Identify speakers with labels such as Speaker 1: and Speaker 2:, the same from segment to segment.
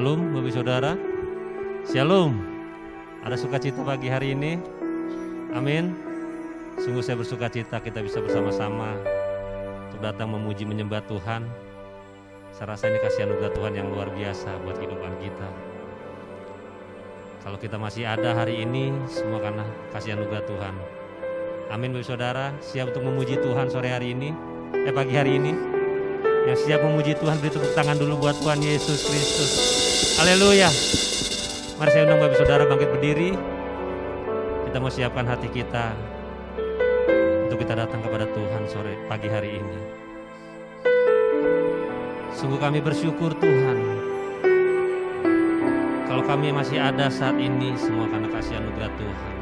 Speaker 1: Shalom Bapak Saudara. Shalom. Ada sukacita pagi hari ini? Amin. Sungguh saya bersuka cita kita bisa bersama-sama untuk datang memuji menyembah Tuhan. Saya rasa ini kasih anugerah Tuhan yang luar biasa buat kehidupan kita. Kalau kita masih ada hari ini, semua karena kasih anugerah Tuhan. Amin Bapak Saudara. Siap untuk memuji Tuhan sore hari ini? Pagi hari ini? Yang siap memuji Tuhan, beri tepuk tangan dulu buat Tuhan Yesus Kristus. Haleluya. Mari saya undang Bapak Saudara bangkit berdiri. Kita mau siapkan hati kita untuk kita datang kepada Tuhan sore pagi hari ini. Sungguh kami bersyukur Tuhan. Kalau kami masih ada saat ini, semua karena kasih anugerah Tuhan.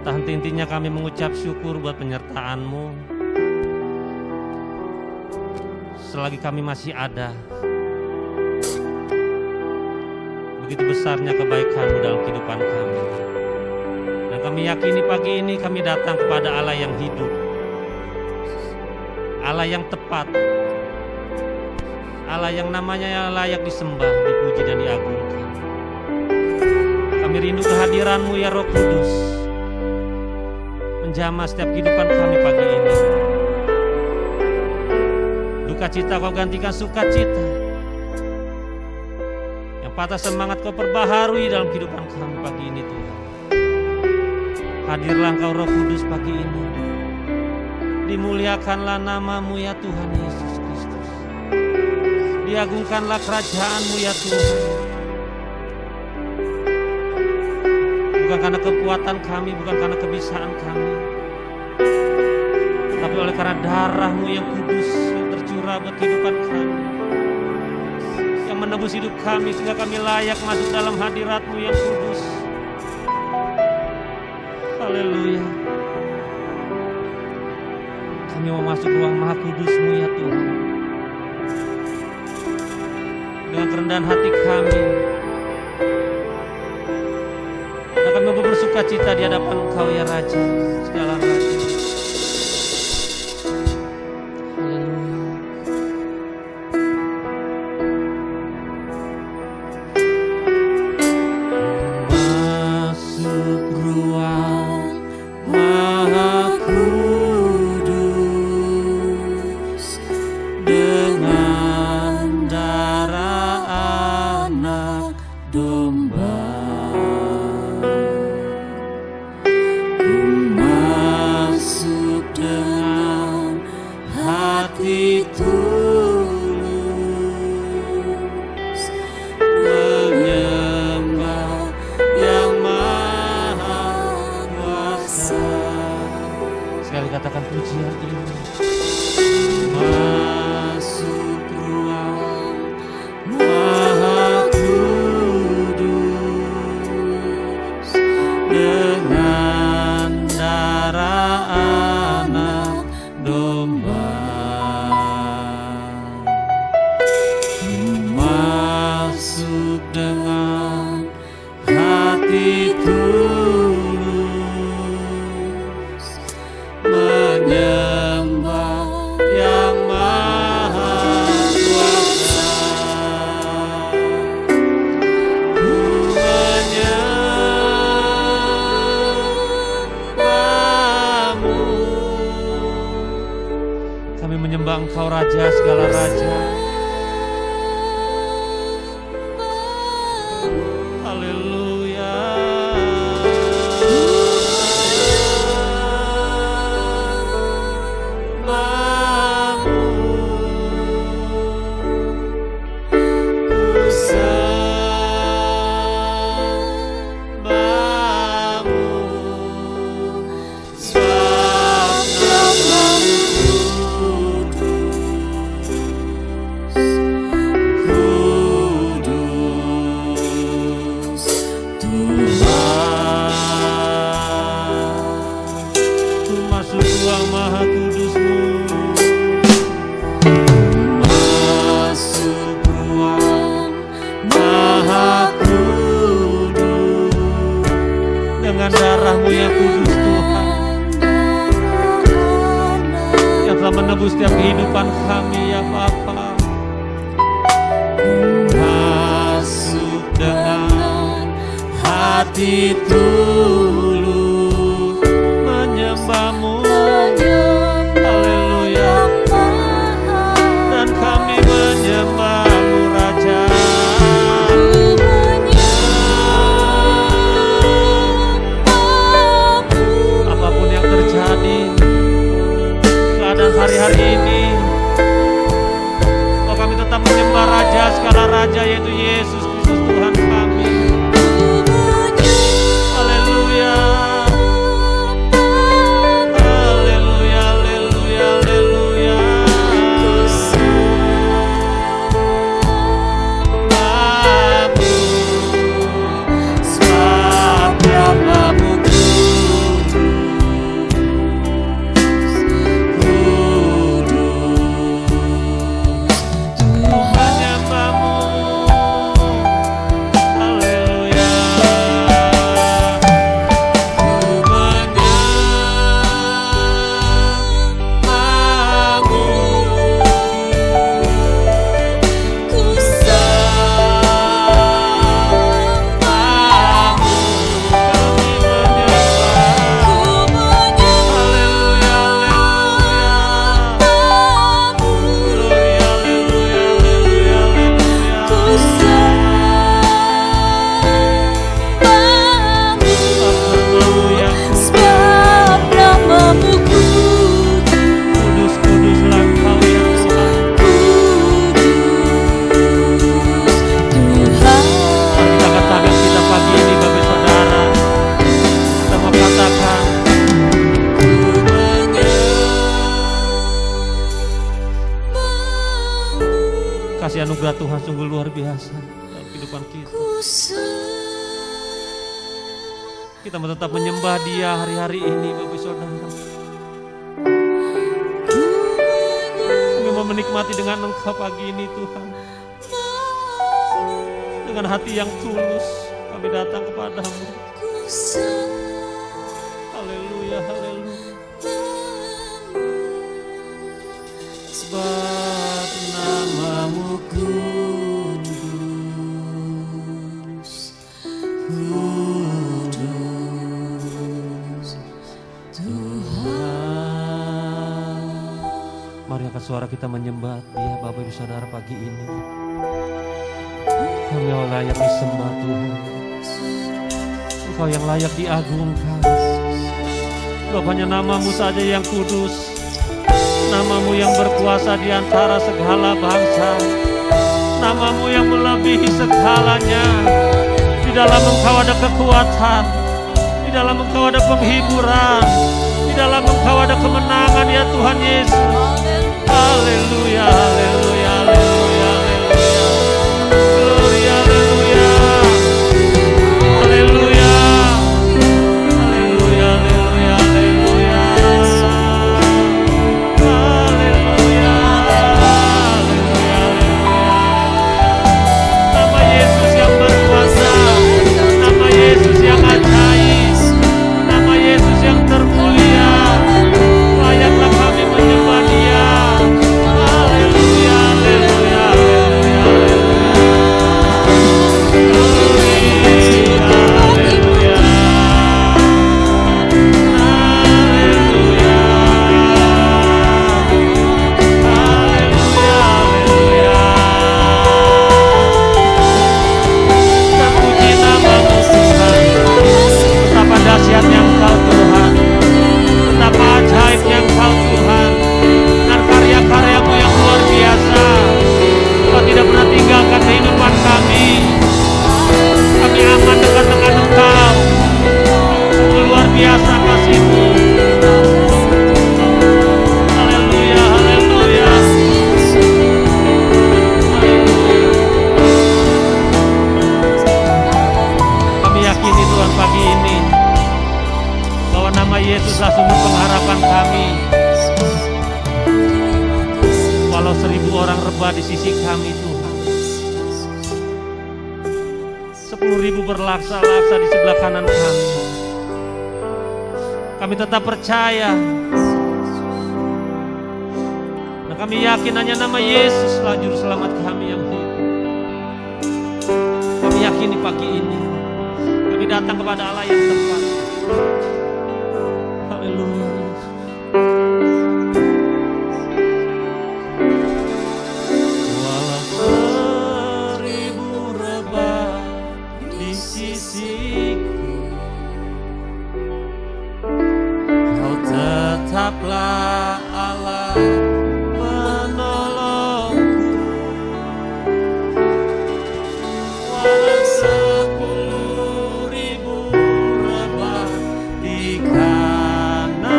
Speaker 1: Tak henti-hentinya kami mengucap syukur buat penyertaan-Mu. Selagi kami masih ada, begitu besarnya kebaikan-Mu dalam kehidupan kami. Dan kami yakini pagi ini kami datang kepada Allah yang hidup, Allah yang tepat, Allah yang namanya layak disembah, dipuji dan diagungkan. Kami rindu kehadiran-Mu ya Roh Kudus, menjamah setiap kehidupan kami pagi ini. Duka cita Kau gantikan sukacita, yang patah semangat Kau perbaharui dalam kehidupan kami pagi ini Tuhan. Hadirlah Engkau Roh Kudus pagi ini, dimuliakanlah nama-Mu ya Tuhan Yesus Kristus, diagungkanlah kerajaan-Mu ya Tuhan. Bukan karena kekuatan kami, bukan karena kebisaan kami, tapi oleh karena darah-Mu yang kudus yang tercurah buat kehidupan kami, yang menebus hidup kami sehingga kami layak masuk dalam hadirat-Mu yang kudus. Haleluya. Kami mau masuk ruang maha kudus-Mu ya Tuhan. Dengan kerendahan hati kami, dan kami mau bersuka cita di hadapan Engkau ya Raja, segala Raja. Engkau Raja segala Raja. Haleluya. Dengan darah-Mu yang kudus Tuhan, yang telah menebus setiap kehidupan kami ya Bapa. hati tulus menyembah-Mu. Haleluya. Dan kami menyembah-Mu Raja. Apapun yang terjadi keadaan hari-hari ini, kami tetap menyembah Raja segala Raja, yaitu Yesus Kristus Tuhan kami. Haleluya. Haleluya, haleluya, haleluya. Namamu, sebab namamu anugerah Tuhan sungguh luar biasa dalam kehidupan kita. Kita mau tetap menyembah Dia hari-hari ini, Bapak Saudara. Kami mau menikmati dengan Engkau pagi ini, Tuhan. Dengan hati yang tulus kami datang kepadamu. Haleluya, haleluya. Sebab namamu kudus, kudus Tuhan. Mari angkat suara kita menyembah Dia, Bapak Ibu Saudara, pagi ini. Kami yang layak disembah Tuhan, Engkau yang layak diagungkan. Sebab hanya namamu saja yang kudus, namamu yang berkuasa di antara segala bangsa, namamu yang melebihi segalanya. Di dalam Engkau ada kekuatan, di dalam Engkau ada penghiburan, di dalam Engkau ada kemenangan, ya Tuhan Yesus. Haleluya, haleluya, haleluya, haleluya. Gloria, haleluya. Haleluya. Haleluya, haleluya, haleluya. Haleluya. Haleluya. Nama Yesus yang berkuasa, nama Yesus yang ajaib, nama Yesus yang termulia. Layaklah kami menyembah Dia. Haleluya, haleluya, haleluya, haleluya. Terpuji namamu Tuhan. Betapa dahsyatnya Engkau Tuhan, betapa ajaibnya Engkau Tuhan, dan karya-karyamu yang luar biasa. Engkau tidak pernah tinggalkan kehidupan kami. Kami aman dekat dengan Engkau. Sungguh luar biasa kasih-Mu. Haleluya, haleluya. Kami yakini Tuhan pagi ini bahwa nama Yesuslah sumber pengharapan kami. Walau 1000 orang rebah di sisi kami Tuhan, 10.000 berlaksa-laksa di sebelah kanan kami, kami tetap percaya. Dan kami yakin hanya nama Yesuslah juru selamat kami yang hidup. Kami yakini pagi ini, kami kami datang kepada Allah yang tepat. Haleluya. Walau 1000 rebah di sisiku, Kau tetaplah Allah penolongku. Walau 10.000 rebah di kananku,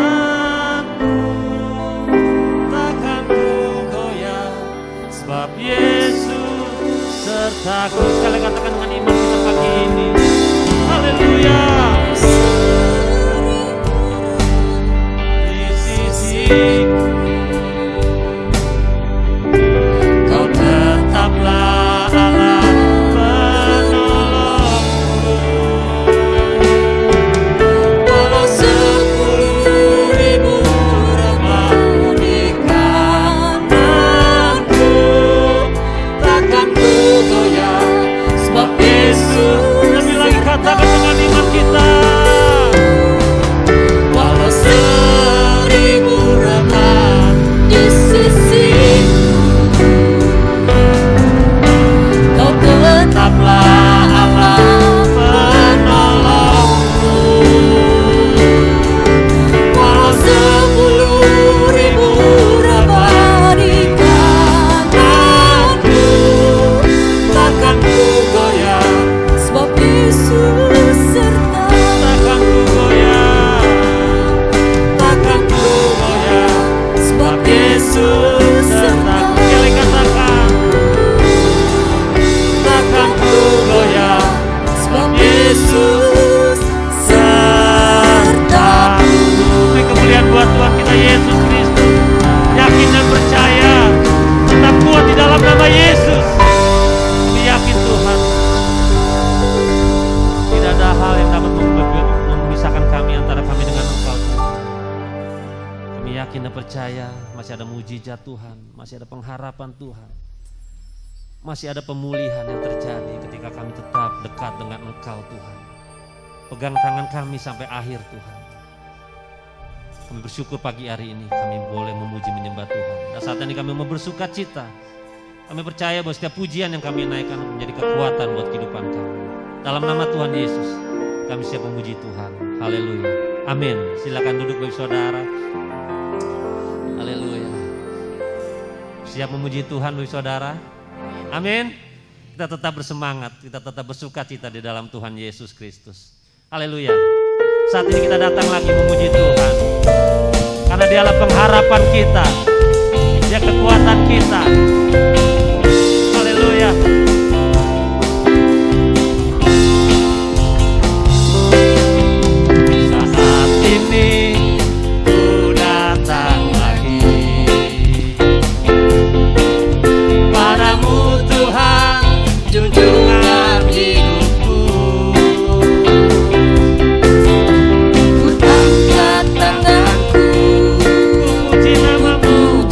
Speaker 1: takkan ku goyah, sebab Yesus sertaku. Sekali katakan dengan iman kita pagi ini. Haleluya. Di sisiku, Kau tetaplah Allah penolongku. Walau 10.000 rebah di kananku, takkan ku goyah, sebab Yesus. Lebih lagi katakan dengan iman kita. Walau 1000 rebah di sisiku, Kau tetaplah Allah penolongku. Walau 10.000 rebah di kananku, takkan ku goyah, sebab Yesus serta. Takkan ku goyah, takkan ku goyah, sebab Yesus serta. Sekali katakan, takkan ku goyah, sebab Yesus sertaku. Beri kemuliaan buat Tuhan kita Yesus Kristus. Yakin dan percaya, tetap kuat di dalam nama Yesus. Kami yakin Tuhan, tidak ada hal yang dapat memisahkan kami antara kami dengan Engkau Tuhan. Kami yakin dan percaya masih ada mujizat Tuhan, masih ada pengharapan Tuhan, masih ada pemulihan yang terjadi ketika kami tetap dekat dengan Engkau Tuhan. Pegang tangan kami sampai akhir Tuhan. Kami bersyukur pagi hari ini kami boleh memuji menyembah Tuhan. Dan saat ini kami mau bersuka cita. Kami percaya bahwa setiap pujian yang kami naikkan menjadi kekuatan buat kehidupan kami. Dalam nama Tuhan Yesus, kami siap memuji Tuhan. Haleluya. Amin. Silakan duduk Bapak Saudara. Haleluya. Siap memuji Tuhan Bapak Saudara. Amin. Kita tetap bersemangat, kita tetap bersuka cita di dalam Tuhan Yesus Kristus. Haleluya. Saat ini kita datang lagi memuji Tuhan, karena Dialah pengharapan kita, Dia kekuatan kita. Haleluya. Saat ini ku datang lagi padamu Tuhan, junjungan hidupku. Ku angkat tanganku, puji namamu,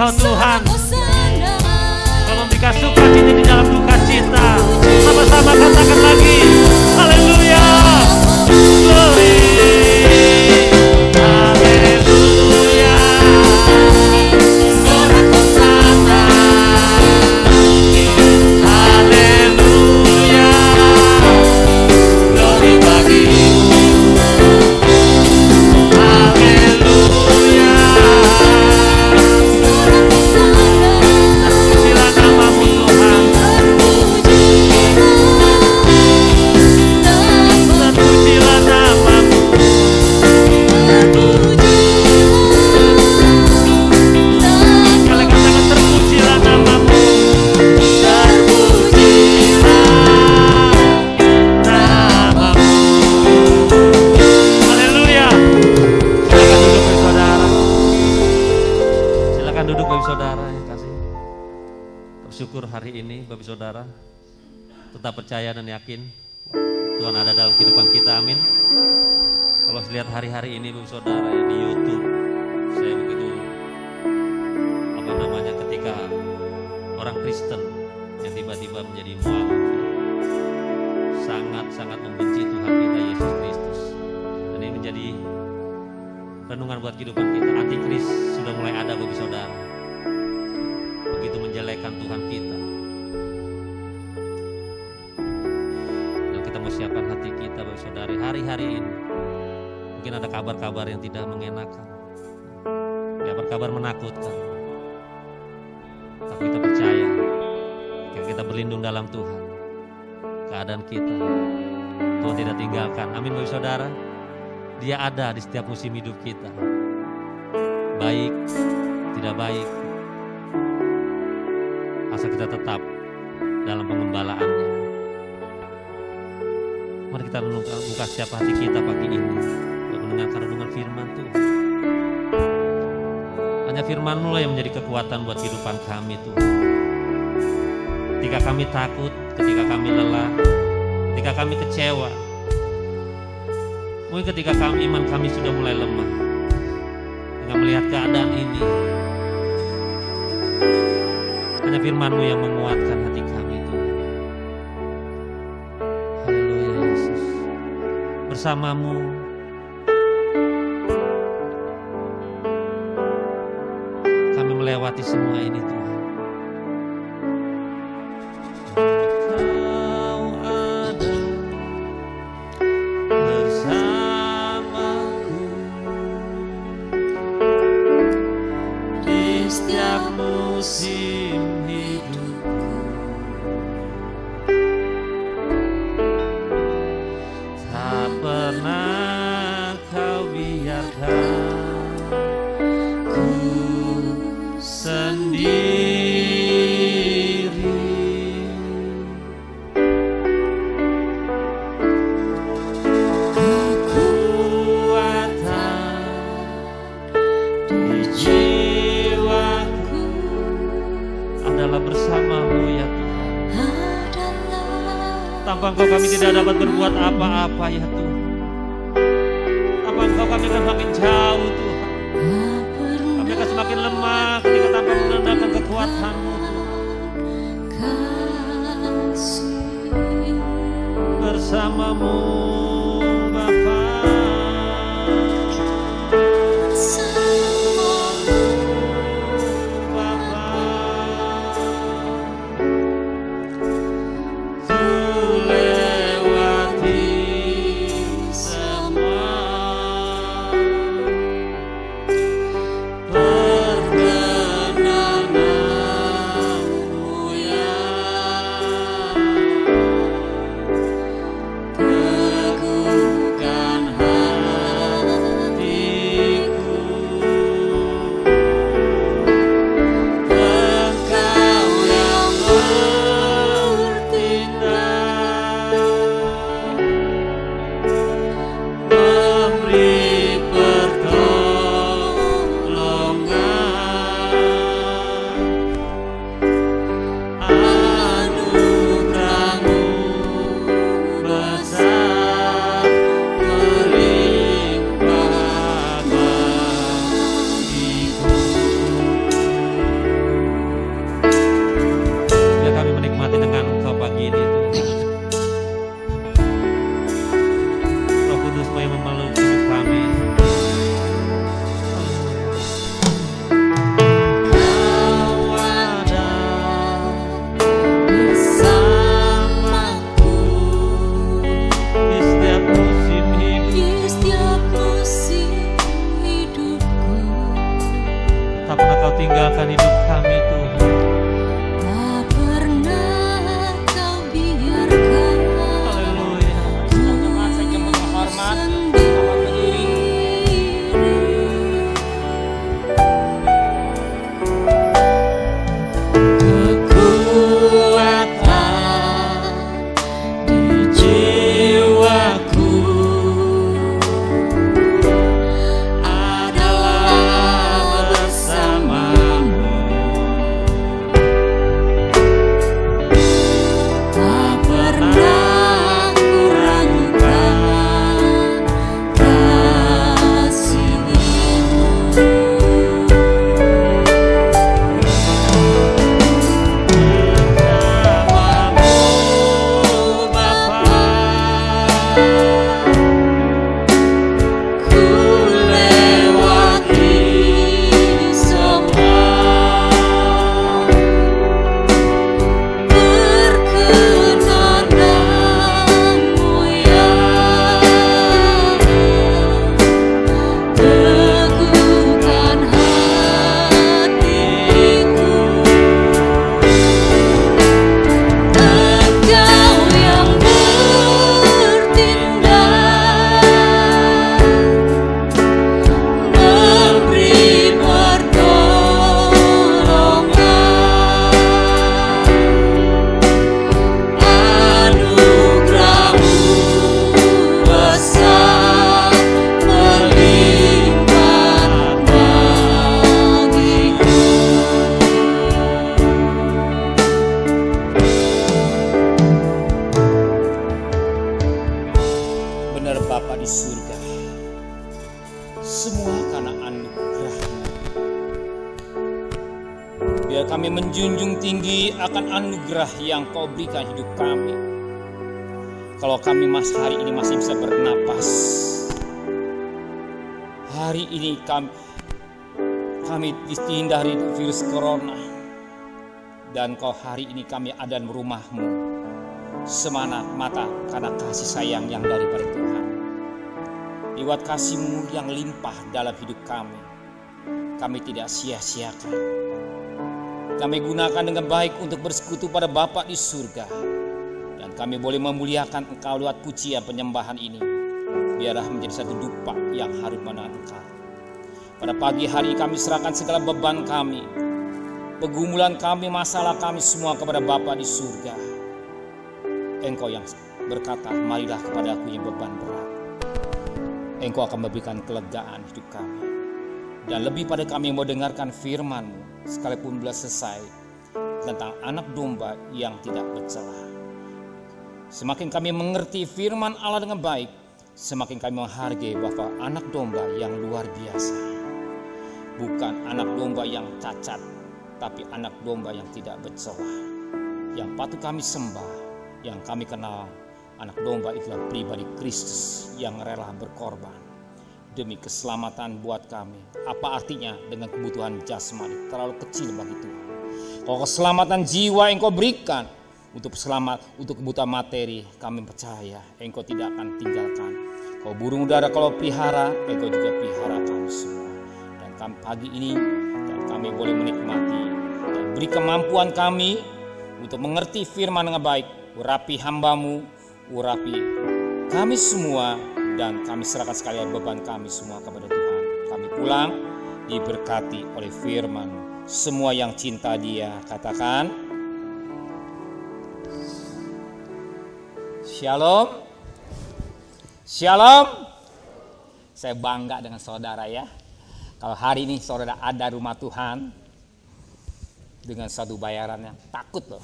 Speaker 1: Engkau Tuhan. Kau memberikan sukacita di dalam duka cita. Sama-sama katakan lagi. Haleluya. Glory. Haleluya. Sorak hosana. Haleluya. Glory bagimu. Haleluya. Terpujilah namamu Tuhan. Terpujilah namamu. Kalian katakan terpujilah namamu. Terpujilah namamu. Haleluya. Silakan duduk Bapak Saudara yang kasih. Bersyukur hari ini Bapak Saudara tetap percaya dan yakin Tuhan ada dalam kehidupan kita, amin. Kalau lihat hari-hari ini Bapak Saudara ya, di YouTube, saya begitu ketika orang Kristen yang tiba-tiba menjadi mualaf, sangat-sangat membenci Tuhan kita Yesus Kristus. Dan ini menjadi renungan buat kehidupan kita. Antikris sudah mulai ada Bapak Saudara, begitu menjelekan Tuhan kita. Dan kita mau siapkan hati kita Bapak Saudara hari-hari ini. Mungkin ada kabar-kabar yang tidak mengenakan, kabar-kabar menakutkan. Tapi kita percaya, kita berlindung dalam Tuhan. Keadaan kita, Tuhan tidak tinggalkan. Amin Bapak Saudara. Dia ada di setiap musim hidup kita. Baik, tidak baik. Asal kita tetap dalam pengembalaannya. Mari kita buka setiap hati kita pagi ini untuk mendengarkan renungan firman Tuhan. Hanya firman-Mu lah yang menjadi kekuatan buat kehidupan kami Tuhan. Ketika kami takut, ketika kami lelah, ketika kami kecewa, mungkin ketika iman kami sudah mulai lemah, dengan melihat keadaan ini, hanya firman-Mu yang menguatkan hati kami Tuhan. Haleluya Yesus. Bersama-Mu kami melewati semua ini Tuhan. Musim hidupku tak pernah Kau biarkan ku sendiri. Kekuatan di jiwaku adalah bersama-Mu ya Tuhan. Tanpa Engkau kami tidak dapat berbuat apa-apa ya Tuhan. Tanpa Engkau kami akan makin jauh Tuhan. Kami akan semakin lemah ketika tanpa menandakan kekuatan-Mu Tuhan. Bersama-Mu Bapa. yang memeluk hidup kami. Tinggalkan hidup kami Tuhan.
Speaker 2: Tak pernah kau biarkan.
Speaker 1: Haleluya.
Speaker 2: Kekuatan di jiwaku adalah bersamamu. Tak pernah ku ragukan kasih-Mu. Ku lewati semua perkenanan-Mu ya, teguhkan hatiku. Engkau yang bertindak, memberi pertolongan, anugerah-Mu besar melimpah bagiku.
Speaker 3: Benar Bapa di surga, semua karena anugerah-Mu. Biar kami menjunjung tinggi akan anugerah yang Kau berikan hidup kami. Kalau kami hari ini masih bisa bernapas, hari ini kami dihindari virus corona, dan Kau hari ini kami ada di rumah-Mu semata-mata karena kasih sayang yang daripada Tuhan. Lewat kasih-Mu yang limpah dalam hidup kami tidak sia-siakan. Kami gunakan dengan baik untuk bersekutu pada Bapa di surga. Dan kami boleh memuliakan Engkau lewat pujian penyembahan ini. Biarlah menjadi satu dupa yang harum mana Engkau. Pada pagi hari kami serahkan segala beban kami, pergumulan kami, masalah kami semua kepada Bapa di surga. Engkau yang berkata, marilah kepadaku yang beban berat. Engkau akan memberikan kelegaan hidup kami. Dan lebih pada kami yang mau dengarkan firman-Mu, sekalipun belum selesai, tentang anak domba yang tidak bercela. Semakin kami mengerti firman Allah dengan baik, semakin kami menghargai bahwa anak domba yang luar biasa. Bukan anak domba yang cacat, tapi anak domba yang tidak bercela. Yang patut kami sembah, yang kami kenal, anak domba itulah pribadi Kristus yang rela berkorban demi keselamatan buat kami. Apa artinya dengan kebutuhan jasmani terlalu kecil bagi Tuhan. Kalau keselamatan jiwa Engkau berikan untuk selamat, untuk kebutuhan materi, kami percaya Engkau tidak akan tinggalkan. Kau burung udara kalau pelihara, Engkau juga pelihara kami semua. Dan kami pagi ini, dan kami boleh menikmati dan beri kemampuan kami untuk mengerti firman dengan baik. Urapi hamba-Mu, urapi kami semua, dan kami serahkan sekalian beban kami semua kepada Tuhan. Kami pulang diberkati oleh firman. Semua yang cinta Dia katakan Shalom. Shalom. Saya bangga dengan saudara ya. Kalau hari ini saudara ada rumah Tuhan dengan satu bayaran yang takut loh.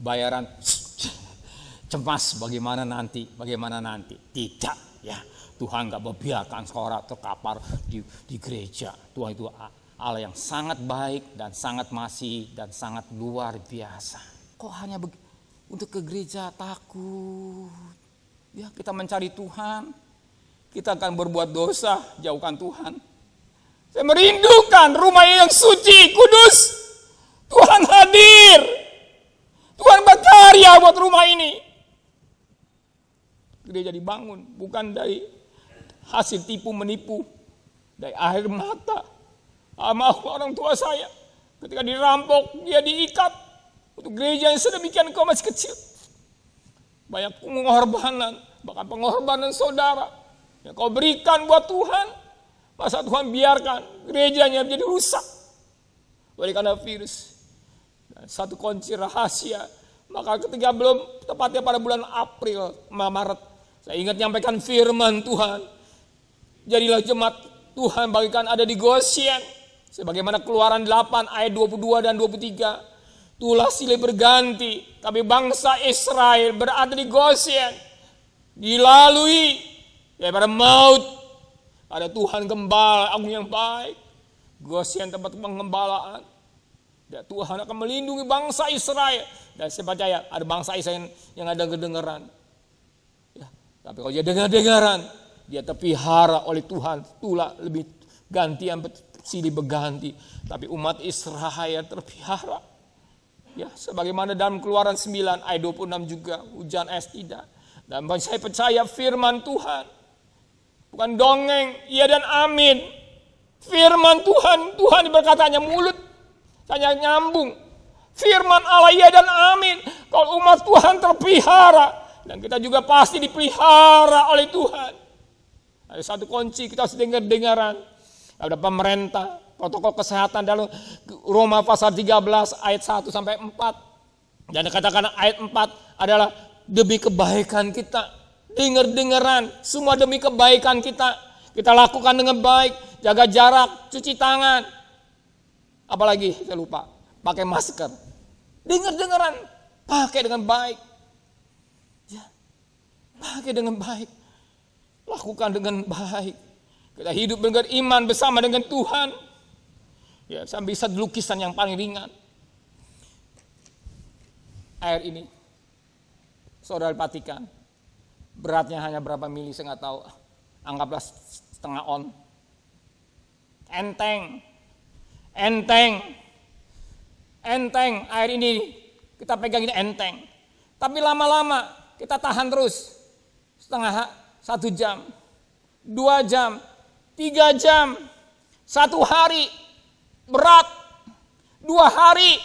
Speaker 3: Bayaran cemas bagaimana nanti. Tidak ya. Tuhan gak membiarkan seorang terkapar di gereja. Tuhan itu Allah yang sangat baik dan sangat masih dan sangat luar biasa. Kok hanya untuk ke gereja takut? Ya, kita mencari Tuhan. kita akan berbuat dosa, jauhkan Tuhan. Saya merindukan rumah yang suci, kudus. Tuhan hadir. Tuhan berkarya buat rumah ini. Gereja dibangun bukan dari hasil tipu menipu, dari air mata amal orang tua saya. Ketika dirampok, dia diikat. Untuk gereja yang sedemikian kau masih kecil. Banyak pengorbanan, bahkan pengorbanan saudara yang kau berikan buat Tuhan. Masa Tuhan biarkan gerejanya menjadi rusak oleh karena virus. Dan satu kunci rahasia. Maka ketika belum, tepatnya pada bulan April, Maret, saya ingat nyampaikan firman Tuhan. Jadilah jemaat Tuhan bagikan ada di Goshen. Sebagaimana Keluaran 8 ayat 22 dan 23. Tulah silih berganti, tapi bangsa Israel berada di Goshen. Dilalui daripada maut. Ada Tuhan gembala agung yang baik. Goshen tempat pengembalaan. Dan Tuhan akan melindungi bangsa Israel. Dan saya percaya ada bangsa Israel yang ada kedengaran. Ya, tapi kalau dia dengar-dengaran, dia terpihara oleh Tuhan. Tulah lebih gantian silih berganti. Tapi umat Israel terpihara. Ya, sebagaimana dalam Keluaran 9 ayat 26 juga, hujan es tidak. Dan saya percaya firman Tuhan bukan dongeng, iya dan amin. Firman Tuhan, Tuhan berkatanya mulut hanya nyambung. Firman Allah iya dan amin. Kalau umat Tuhan terpelihara, dan kita juga pasti dipelihara oleh Tuhan. Ada satu kunci kita harus dengar-dengaran. Ada pemerintah, protokol kesehatan dalam Roma pasal 13 ayat 1 sampai 4. Dan katakan ayat 4 adalah demi kebaikan kita. Dengar-dengaran, semua demi kebaikan kita. Kita lakukan dengan baik, jaga jarak, cuci tangan. Apalagi saya lupa, pakai masker. Dengar-dengaran, pakai dengan baik. Ya, pakai dengan baik. Lakukan dengan baik. Kita hidup dengan iman bersama dengan Tuhan. Ya, saya bisa lukisan yang paling ringan. Air ini, saudara perhatikan, beratnya hanya berapa mili saya nggak tahu. Anggaplah setengah on. Enteng air ini kita pegang ini enteng. Tapi lama-lama kita tahan terus. Satu jam, 2 jam, 3 jam, 1 hari berat, 2 hari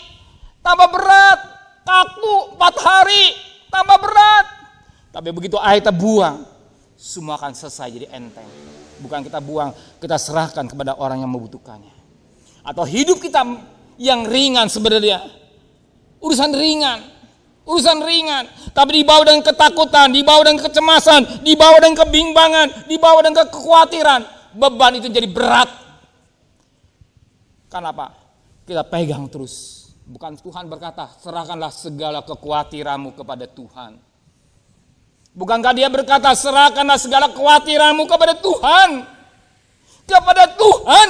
Speaker 3: tambah berat, kaku 4 hari tambah berat. Tapi begitu air kita buang, semua akan selesai jadi enteng. Bukan kita buang, kita serahkan kepada orang yang membutuhkannya. Atau hidup kita yang ringan sebenarnya, urusan ringan, tapi dibawa dengan ketakutan, dibawa dengan kecemasan, dibawa dengan kebimbangan, dibawa dengan kekhawatiran, beban itu jadi berat. Kenapa? Kita pegang terus. Bukan Tuhan berkata, serahkanlah segala kekhawatiranmu kepada Tuhan. Bukankah dia berkata, serahkanlah segala kekhawatiranmu kepada Tuhan. Kepada Tuhan.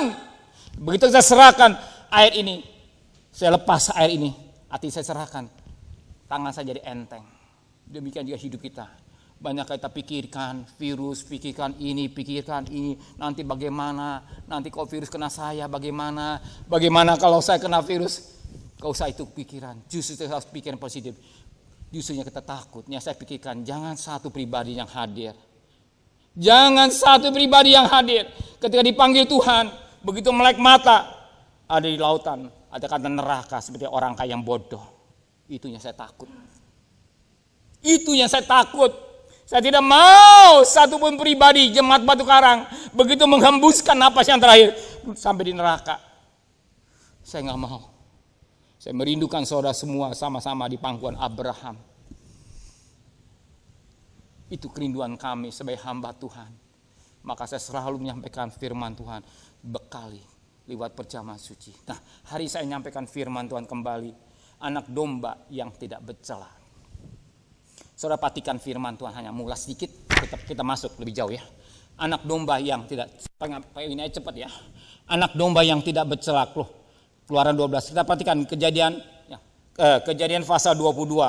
Speaker 3: Begitu saya serahkan air ini, saya lepas air ini, hati saya serahkan, tangan saya jadi enteng. Demikian juga hidup kita. Banyak kita pikirkan virus, pikirkan ini, nanti bagaimana, nanti kalau virus kena saya bagaimana kalau saya kena virus. Kau usah itu pikiran, justru kita harus pikiran positif. Justrunya kita takutnya saya pikirkan, jangan satu pribadi yang hadir. Jangan satu pribadi yang hadir. Ketika dipanggil Tuhan, begitu melek mata, ada di lautan, ada kata neraka seperti orang kaya yang bodoh. Itu yang saya takut. Itu yang saya takut. Saya tidak mau satupun pribadi jemaat Batu Karang begitu menghembuskan napas yang terakhir sampai di neraka. Saya nggak mau. Saya merindukan saudara semua sama-sama di pangkuan Abraham. Itu kerinduan kami sebagai hamba Tuhan. Maka saya selalu menyampaikan firman Tuhan, bekali lewat perjamuan suci. Nah, hari saya menyampaikan firman Tuhan kembali, anak domba yang tidak bercela. Saudara perhatikan firman Tuhan, hanya mulas sedikit, kita masuk lebih jauh ya. Anak domba yang tidak, ini aja cepat ya. Anak domba yang tidak bercela, Keluaran 12. Kita perhatikan kejadian pasal 22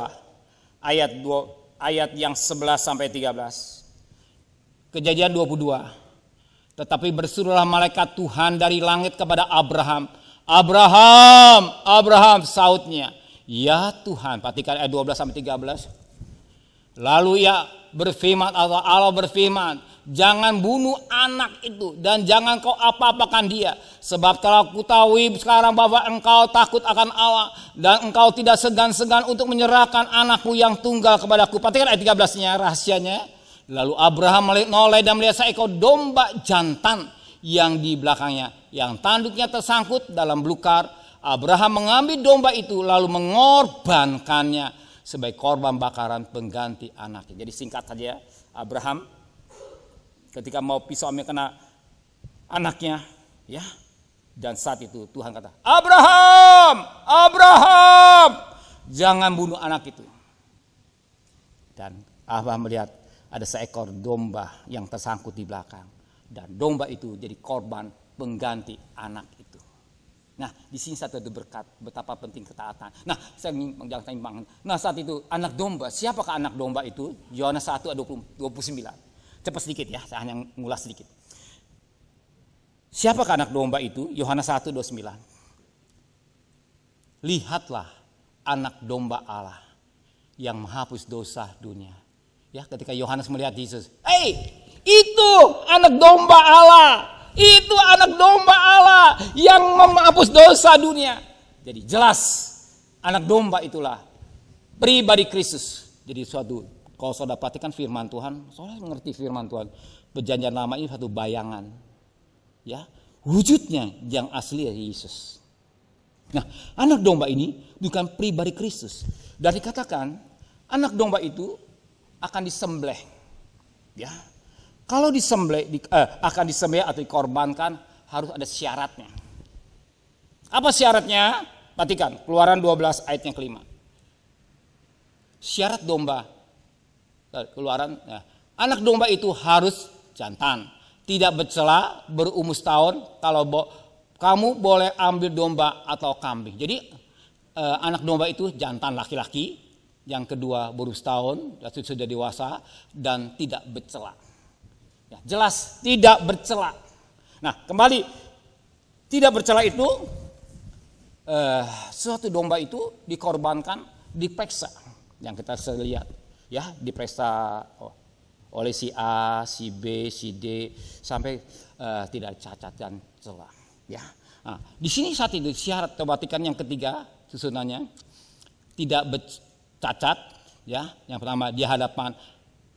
Speaker 3: ayat yang 11 sampai 13. Kejadian 22. Tetapi berserulah malaikat Tuhan dari langit kepada Abraham. Abraham, Abraham, sautnya. Ya Tuhan, perhatikan ayat 12 sampai 13. Lalu ia berfirman, atau Allah berfirman, jangan bunuh anak itu dan jangan kau apa-apakan dia. Sebab telah kutahui sekarang bahwa engkau takut akan Allah dan engkau tidak segan-segan untuk menyerahkan anakmu yang tunggal kepadaku. Perhatikan ayat 13-nya, rahasianya. Lalu Abraham menoleh dan melihat seekor domba jantan yang di belakangnya, yang tanduknya tersangkut dalam belukar. Abraham mengambil domba itu lalu mengorbankannya sebagai korban bakaran pengganti anaknya. Jadi singkat saja, Abraham ketika mau pisau ambil kena anaknya, ya. Dan saat itu Tuhan kata, Abraham, Abraham, jangan bunuh anak itu. Dan Abraham melihat ada seekor domba yang tersangkut di belakang. Dan domba itu jadi korban pengganti anak itu. Nah, di sini satu berkat betapa penting ketaatan. Nah, saya jangan tanya. Nah, saat itu anak domba, siapakah anak domba itu? Yohanes 1 ayat 29. Cepat sedikit ya, saya hanya ngulas sedikit. Siapakah anak domba itu? Yohanes 1 29. Lihatlah anak domba Allah yang menghapus dosa dunia. Ya, ketika Yohanes melihat Yesus, itu anak domba Allah. Itu anak domba Allah yang menghapus dosa dunia. Jadi jelas anak domba itulah pribadi Kristus. Jadi kalau saudara perhatikan firman Tuhan, saudara mengerti firman Tuhan. Perjanjian lama ini satu bayangan. Ya, wujudnya yang asli dari Yesus. Nah, anak domba ini bukan pribadi Kristus. Dan dikatakan anak domba itu akan disembelih. Ya. Kalau disembelih akan disembelih atau dikorbankan harus ada syaratnya. Apa syaratnya? Perhatikan, Keluaran 12 ayat yang kelima. Syarat domba Keluaran, ya. Anak domba itu harus jantan, tidak bercela, berumur setahun. Kalau kamu boleh ambil domba atau kambing. Jadi anak domba itu jantan laki-laki. Yang kedua baru setahun, sudah dewasa dan tidak bercela. Ya, jelas tidak bercela. Nah, kembali tidak bercela itu suatu domba itu dikorbankan, diperiksa. Yang kita bisa lihat, ya, diperiksa oleh si A, si B, si D sampai tidak cacat dan celah. Ya, nah, di sini saat itu syarat perhatikan yang ketiga susunannya tidak cacat, ya. Yang pertama di hadapan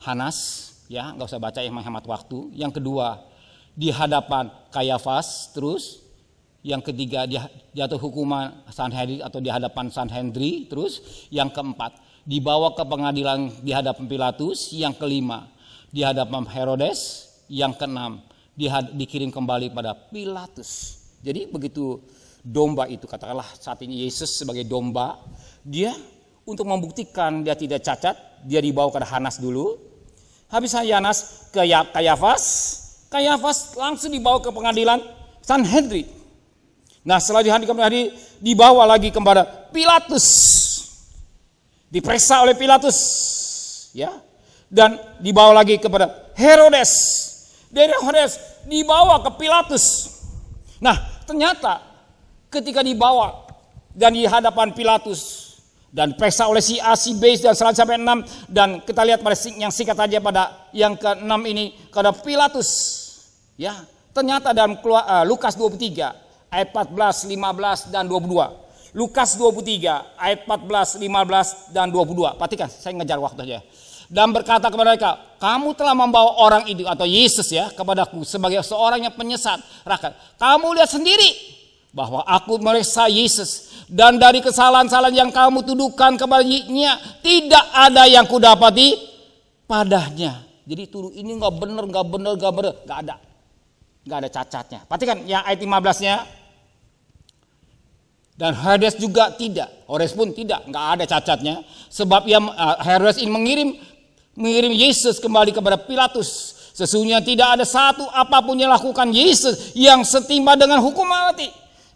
Speaker 3: Hanas, ya, nggak usah baca yang menghemat waktu. Yang kedua di hadapan Kayafas, terus yang ketiga dia jatuh hukuman Sanhedrin atau di hadapan Sanhedrin, terus yang keempat dibawa ke pengadilan di hadapan Pilatus, yang kelima di hadapan Herodes, yang keenam dikirim kembali pada Pilatus. Jadi begitu domba itu, katakanlah saat ini Yesus sebagai domba, dia untuk membuktikan dia tidak cacat, dia dibawa ke Hanas dulu. Habis Hanas ke Kayafas, Kayafas langsung dibawa ke pengadilan Sanhedrin. Nah, setelah dibawa lagi kepada Pilatus. Diperiksa oleh Pilatus, ya. Dan dibawa lagi kepada Herodes. Dari Herodes dibawa ke Pilatus. Nah, ternyata ketika dibawa dan di hadapan Pilatus dan periksa oleh si A, si B dan selanjutnya sampai 6, dan kita lihat pada yang singkat aja pada yang ke-6 ini kepada Pilatus, ya. Ternyata dalam Lukas 23 ayat 14, 15 dan 22. Lukas 23 ayat 14, 15 dan 22. Perhatikan, saya ngejar waktu aja. Dan berkata kepada mereka, kamu telah membawa orang itu atau Yesus, ya, kepadaku sebagai seorang yang penyesat rakyat. Kamu lihat sendiri bahwa aku meriksa Yesus, dan dari kesalahan-kesalahan yang kamu tuduhkan kepadanya tidak ada yang kudapati padanya. Jadi tuduh ini nggak benar, nggak ada cacatnya. Perhatikan yang ayat 15-nya. Dan Herodes juga tidak, Herodes pun tidak, nggak ada cacatnya. Sebab Herodes ini mengirim Yesus kembali kepada Pilatus. Sesungguhnya tidak ada satu apapun yang lakukan Yesus yang setimba dengan hukum mati.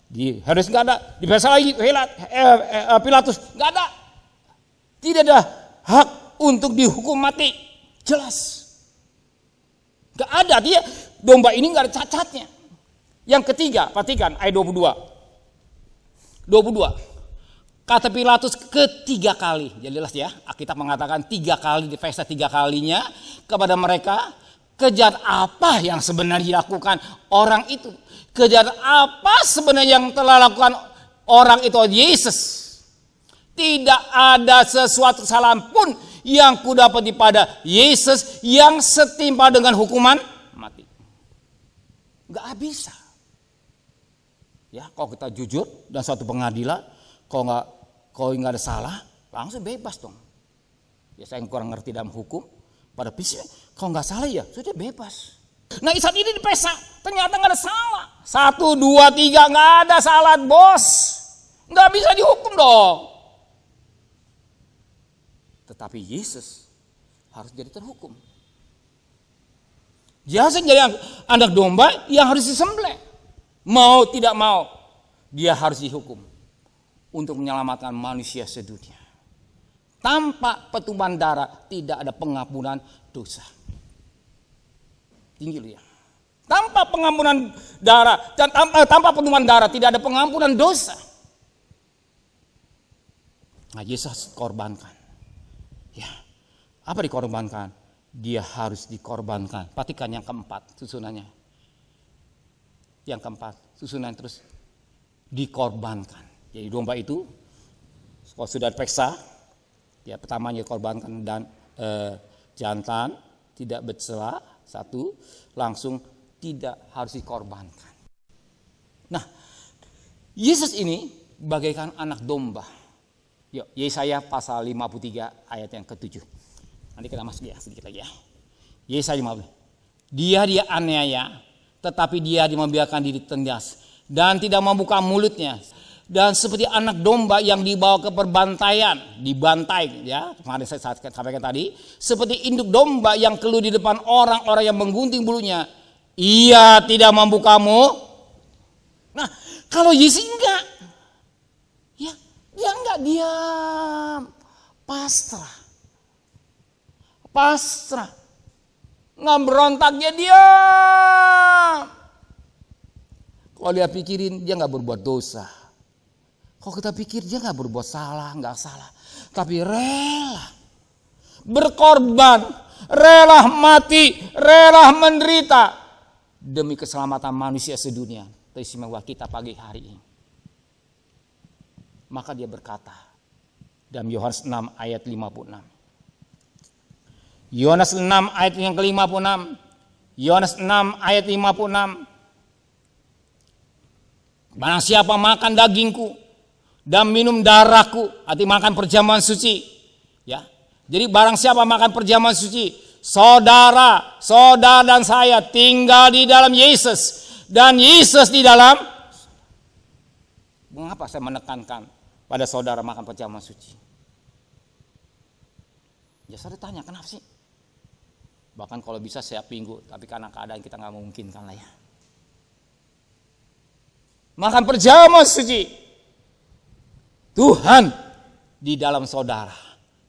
Speaker 3: Di Herodes nggak ada, diperiksa lagi Pilatus nggak ada, tidak ada hak untuk dihukum mati, jelas. Gak ada, dia domba ini gak ada cacatnya. Yang ketiga, perhatikan ayat 22. Kata Pilatus ketiga kali, jelas ya, Alkitab mengatakan 3 kali di pesta 3 kalinya kepada mereka, kejar apa yang sebenarnya dilakukan orang itu? Kejar apa sebenarnya yang telah lakukan orang itu, Yesus? Tidak ada sesuatu kesalahan pun yang kudapati pada Yesus yang setimpal dengan hukuman mati. Gak bisa. Ya, kalau kita jujur dan suatu pengadilan, kalau nggak ada salah, langsung bebas dong. Ya, saya kurang ngerti dalam hukum. Pada prinsipnya, kalau nggak salah ya sudah bebas. Nah, saat ini dipesa, ternyata nggak ada salah. 1, 2, 3 nggak ada salah, bos. Nggak bisa dihukum dong. Tetapi Yesus harus jadi terhukum. Yesus jadi anak domba yang harus disembelih. Mau tidak mau, dia harus dihukum untuk menyelamatkan manusia sedunia. Tanpa pertumpahan darah tidak ada pengampunan dosa. Tinggi lu ya. Tanpa pengampunan darah dan tanpa pertumpahan darah tidak ada pengampunan dosa. Nah, Yesus korbankan. Ya. Apa dikorbankan? Dia harus dikorbankan. Perhatikan yang keempat susunannya. Yang keempat susunan terus dikorbankan. Jadi domba itu kalau sudah diperiksa, ya pertamanya dikorbankan dan jantan tidak bercela, 1 langsung tidak harus dikorbankan. Nah, Yesus ini bagaikan anak domba. Yuk, Yesaya pasal 53 ayat yang ke-7. Nanti kita masuk ya sedikit lagi ya. Yesaya 53. Dia aniaya, tetapi dia membiarkan diri tindas dan tidak membuka mulutnya. Dan seperti anak domba yang dibawa ke perbantaian, dibantai ya, kemarin saya sampaikan tadi, seperti induk domba yang keluh di depan orang-orang yang menggunting bulunya, ia tidak membukamu. Nah, kalau Yesus enggak, ya dia enggak diam, pasrah, nggak berontak, dia diam. Kalau dia pikirin dia nggak berbuat dosa. Kalau kita pikir dia nggak berbuat salah, nggak salah, tapi rela berkorban, rela mati, rela menderita demi keselamatan manusia sedunia. Itu istimewa kita pagi hari ini. Maka dia berkata dalam Yohanes 6 ayat 56. Yohanes 6 ayat yang ke-56. Yohanes 6 ayat 56. Barang siapa makan dagingku dan minum darahku, arti makan perjamuan suci, ya. Jadi barang siapa makan perjamuan suci, saudara dan saya tinggal di dalam Yesus dan Yesus di dalam. Mengapa saya menekankan pada saudara makan perjamuan suci? Ya saya tanya, kenapa sih? Bahkan kalau bisa setiap minggu, tapi karena keadaan kita nggak memungkinkan lah ya. Makan perjamuan suci. Tuhan di dalam saudara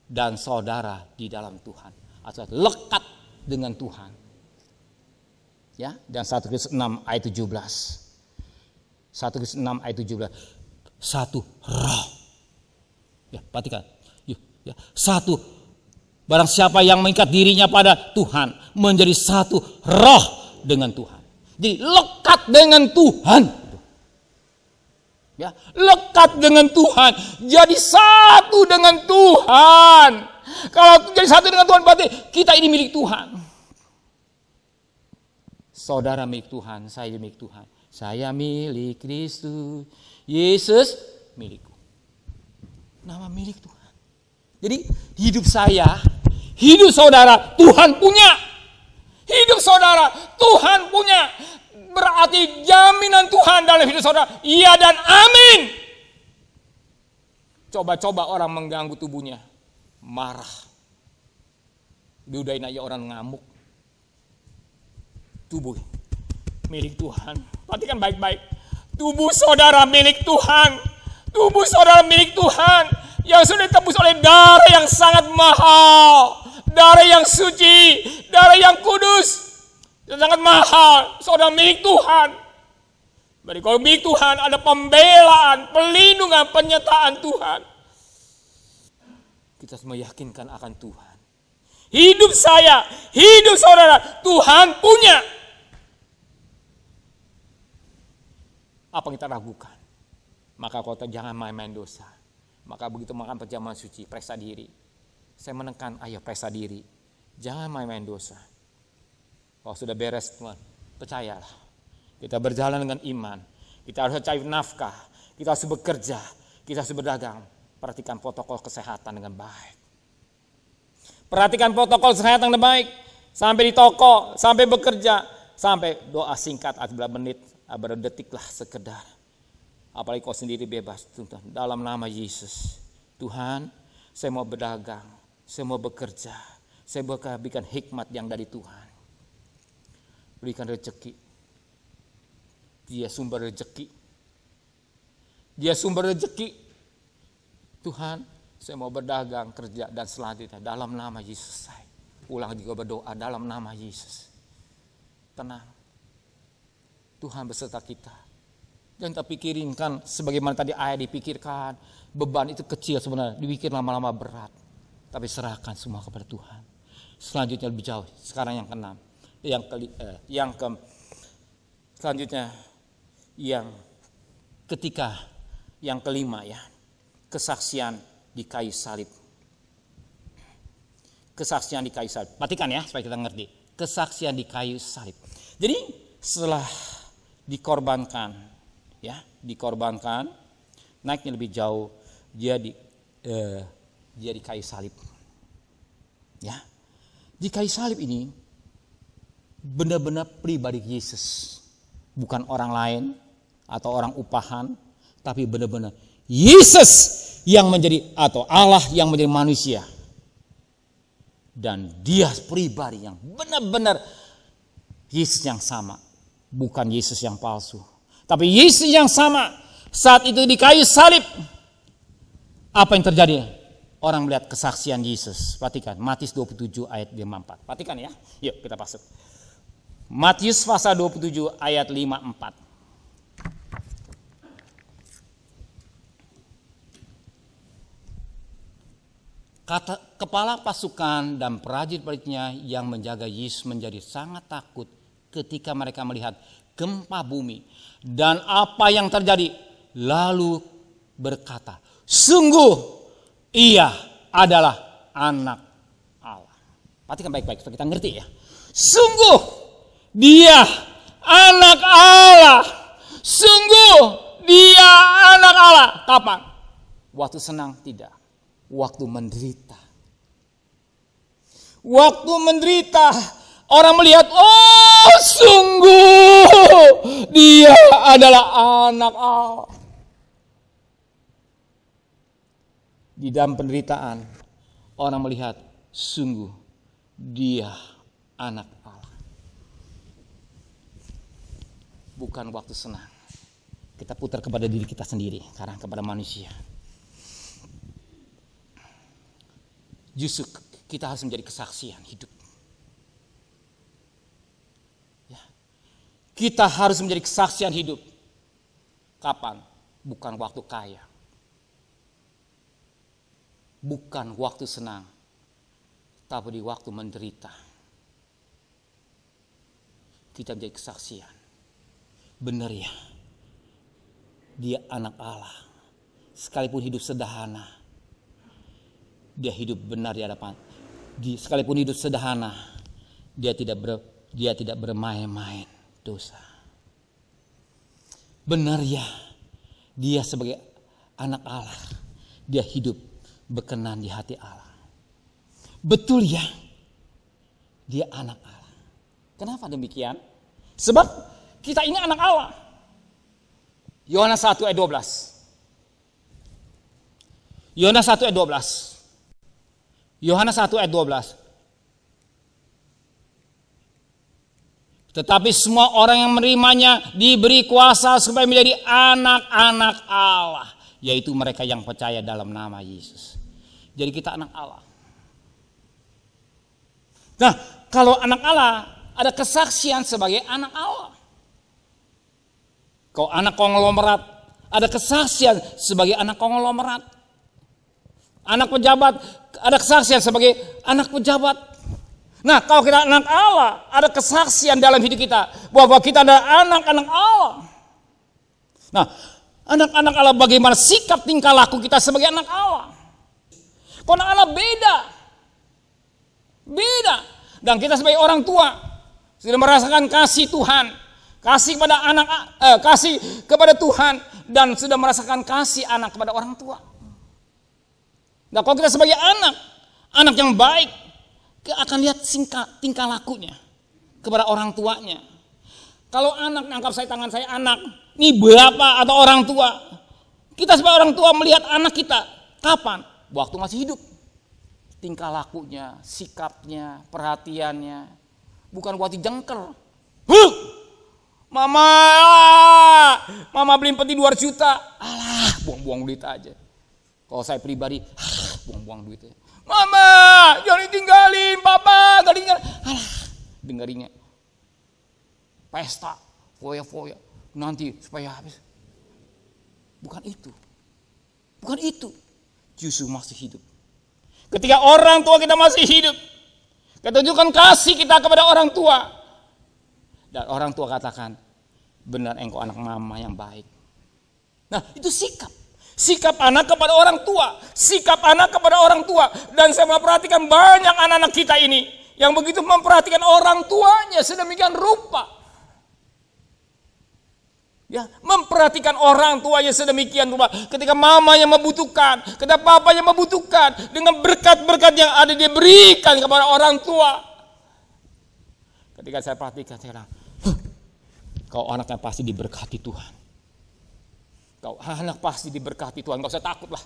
Speaker 3: dan saudara di dalam Tuhan, atau lekat dengan Tuhan. Ya, dan 1 Korintus 6 ayat 17. 1 Korintus 6 ayat 17. Satu roh. Ya, perhatikan. Ya, satu. Barang siapa yang mengikat dirinya pada Tuhan menjadi satu roh dengan Tuhan. Jadi lekat dengan Tuhan. Ya, lekat dengan Tuhan, jadi satu dengan Tuhan. Kalau jadi satu dengan Tuhan berarti kita ini milik Tuhan. Saudara milik Tuhan, saya milik Tuhan. Saya milik Kristus, Yesus milikku. Nama milik Tuhan. Jadi hidup saya, hidup saudara Tuhan punya. Hidup saudara Tuhan punya. Berarti jaminan Tuhan dalam hidup saudara, iya dan amin. Coba-coba orang mengganggu tubuhnya, marah, diudahin aja orang ngamuk. Tubuh milik Tuhan. Perhatikan baik-baik. Tubuh saudara milik Tuhan. Tubuh saudara milik Tuhan yang sudah ditebus oleh darah yang sangat mahal, darah yang suci, darah yang kudus. mahal, saudara, milik Tuhan. Berarti kalau milik Tuhan ada pembelaan, pelindungan, penyertaan Tuhan. Kita semua yakinkan akan Tuhan. Hidup saya, hidup saudara, Tuhan punya. Apa yang kita ragukan? Maka kau jangan main-main dosa. Maka begitu makan perjamuan suci, periksa diri. Saya menekan, ayo periksa diri. Jangan main-main dosa. Kalau sudah beres, Tuhan, percayalah. Kita berjalan dengan iman. Kita harus cari nafkah. Kita harus bekerja. Kita harus berdagang. Perhatikan protokol kesehatan dengan baik. Perhatikan protokol kesehatan dengan baik. Sampai di toko, sampai bekerja. Sampai doa singkat, beberapa menit, beberapa detik lah sekedar. Apalagi kau sendiri bebas. Tuhan, dalam nama Yesus. Tuhan, saya mau berdagang. Saya mau bekerja. Saya mau berikan hikmat yang dari Tuhan. Berikan rezeki. Dia sumber rezeki. Dia sumber rezeki. Tuhan, saya mau berdagang, kerja, dan selanjutnya. Dalam nama Yesus saya. Ulang juga berdoa dalam nama Yesus. Tenang. Tuhan beserta kita. Jangan kita pikirin kan sebagaimana tadi ayat dipikirkan. Beban itu kecil sebenarnya. Dipikir lama-lama berat. Tapi serahkan semua kepada Tuhan. Selanjutnya lebih jauh. Sekarang yang keenam. Selanjutnya yang ketika yang kelima ya, kesaksian di kayu salib. Kesaksian di kayu salib. Perhatikan ya supaya kita ngerti. Kesaksian di kayu salib. Jadi setelah dikorbankan ya, dikorbankan naiknya lebih jauh dia di kayu salib. Ya. Di kayu salib ini benar-benar pribadi Yesus, bukan orang lain atau orang upahan, tapi benar-benar Yesus yang menjadi atau Allah yang menjadi manusia. Dan dia pribadi yang benar-benar Yesus yang sama, bukan Yesus yang palsu. Tapi Yesus yang sama saat itu di kayu salib. Apa yang terjadi? Orang melihat kesaksian Yesus. Perhatikan Matius 27 ayat 54. Perhatikan ya. Yuk kita masuk. Matius pasal 27 ayat 54. Kata kepala pasukan dan prajurit-prajuritnya yang menjaga Yesus menjadi sangat takut ketika mereka melihat gempa bumi dan apa yang terjadi, lalu berkata, sungguh ia adalah anak Allah. Perhatikan baik-baik supaya kita ngerti ya. Sungguh dia anak Allah. Sungguh dia anak Allah. Kapan? Waktu senang? Tidak. Waktu menderita. Waktu menderita. Orang melihat, oh sungguh dia adalah anak Allah. Di dalam penderitaan, orang melihat, sungguh dia anak Allah. Bukan waktu senang. Kita putar kepada diri kita sendiri, karena kepada manusia. Justru kita harus menjadi kesaksian hidup. Ya. Kita harus menjadi kesaksian hidup. Kapan? Bukan waktu kaya. Bukan waktu senang, tapi di waktu menderita. Kita menjadi kesaksian. Benar ya, dia anak Allah. Sekalipun hidup sederhana, dia hidup benar di hadapan. Sekalipun hidup sederhana, dia tidak bermain-main dosa. Benar ya, dia sebagai anak Allah, dia hidup berkenan di hati Allah. Betul ya, dia anak Allah. Kenapa demikian? Sebab kita ini anak Allah. Yohanes 1 ayat 12. Yohanes 1 ayat 12. Yohanes 1 ayat 12. Tetapi semua orang yang menerimanya diberi kuasa supaya menjadi anak-anak Allah. Yaitu mereka yang percaya dalam nama Yesus. Jadi kita anak Allah. Nah, kalau anak Allah, ada kesaksian sebagai anak Allah. Kau anak konglomerat, ada kesaksian sebagai anak konglomerat. Anak pejabat, ada kesaksian sebagai anak pejabat. Nah, kalau kita anak Allah, ada kesaksian dalam hidup kita bahwa kita adalah anak-anak Allah. Nah, anak-anak Allah, bagaimana sikap tingkah laku kita sebagai anak Allah? Kalau anak Allah beda. Dan kita sebagai orang tua sudah merasakan kasih Tuhan, kasih kepada Tuhan, dan sudah merasakan kasih anak kepada orang tua. Nah, kalau kita sebagai anak yang baik, kita akan lihat tingkah lakunya kepada orang tuanya. Kalau anak nangkap tangan saya anak, ini bapak atau orang tua. Kita sebagai orang tua melihat anak kita kapan? Waktu masih hidup. Tingkah lakunya, sikapnya, perhatiannya, bukan waktu jengkel. Mama beliin peti 2 juta. Alah, buang-buang duit aja. Kalau saya pribadi, buang-buang duitnya. Mama, jangan ditinggalin, papa, jangan ditinggalin. Alah, dengerinnya. Pesta, foya-foya, nanti supaya habis. Bukan itu. Justru masih hidup. Ketika orang tua kita masih hidup, kita tunjukkan kasih kita kepada orang tua. Dan orang tua katakan, benar engkau anak mama yang baik. Nah, itu sikap. Sikap anak kepada orang tua. Sikap anak kepada orang tua. Dan saya memperhatikan banyak anak-anak kita ini yang begitu memperhatikan orang tuanya sedemikian rupa. Ya, memperhatikan orang tuanya sedemikian rupa. Ketika mamanya membutuhkan, ketika papanya membutuhkan, dengan berkat-berkat yang ada dia berikan kepada orang tua. Ketika saya perhatikan, saya bilang, kau anaknya pasti diberkati Tuhan. Kau anak pasti diberkati Tuhan, gak usah takut lah.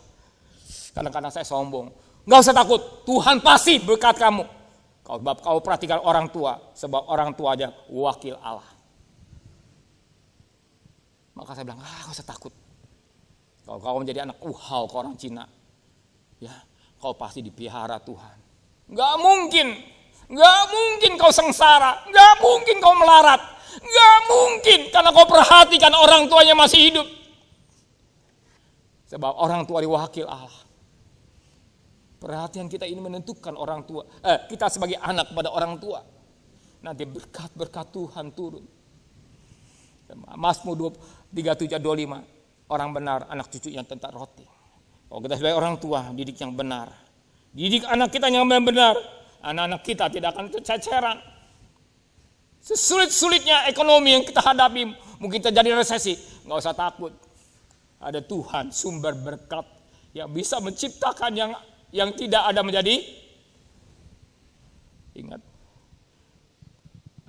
Speaker 3: Kadang-kadang saya sombong, gak usah takut, Tuhan pasti berkat kamu. Kau perhatikan orang tua, sebab orang tua aja wakil Allah. Maka saya bilang, gak usah takut. Kalau kau menjadi anak uhau ke orang Cina, ya, kau pasti dipelihara Tuhan. Gak mungkin kau sengsara, gak mungkin kau melarat, gak mungkin karena kau perhatikan orang tuanya masih hidup. Sebab orang tua diwakil Allah. Perhatian kita ini menentukan orang tua, kita sebagai anak kepada orang tua. Nanti berkat-berkat Tuhan turun. Mazmur 37:25, orang benar anak cucu yang tentak roti. Kalau kita sebagai orang tua didik yang benar, didik anak kita yang benar, anak-anak kita tidak akan kececeran. Sesulit-sulitnya ekonomi yang kita hadapi, mungkin terjadi resesi, nggak usah takut. Ada Tuhan sumber berkat yang bisa menciptakan yang tidak ada menjadi. Ingat,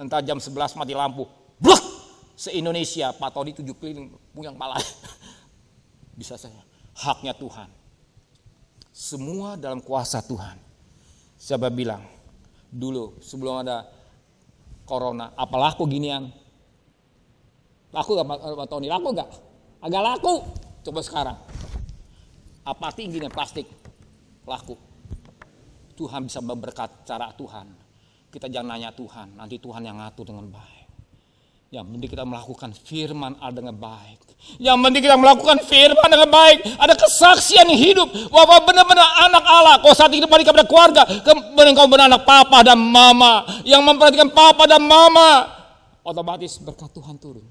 Speaker 3: entah jam 11 mati lampu, blok. Se-Indonesia, Pak Tony 7 keliling, punya kepala. Bisa saya. Haknya Tuhan. Semua dalam kuasa Tuhan. Siapa bilang, dulu sebelum ada corona, apa laku ginian? Laku gak Pak Tony? Laku gak? Agak laku. Coba sekarang. Apa tingginya plastik? Laku. Tuhan bisa memberkat cara Tuhan. Kita jangan nanya Tuhan, nanti Tuhan yang ngatur dengan baik. Yang penting kita melakukan firman Allah dengan baik. Yang penting kita melakukan firman dengan baik. Ada kesaksian yang hidup bahwa benar-benar anak Allah. Kau saat ini kembali kepada keluarga, kemudian kau benar anak papa dan mama yang memperhatikan papa dan mama, otomatis berkat Tuhan turun.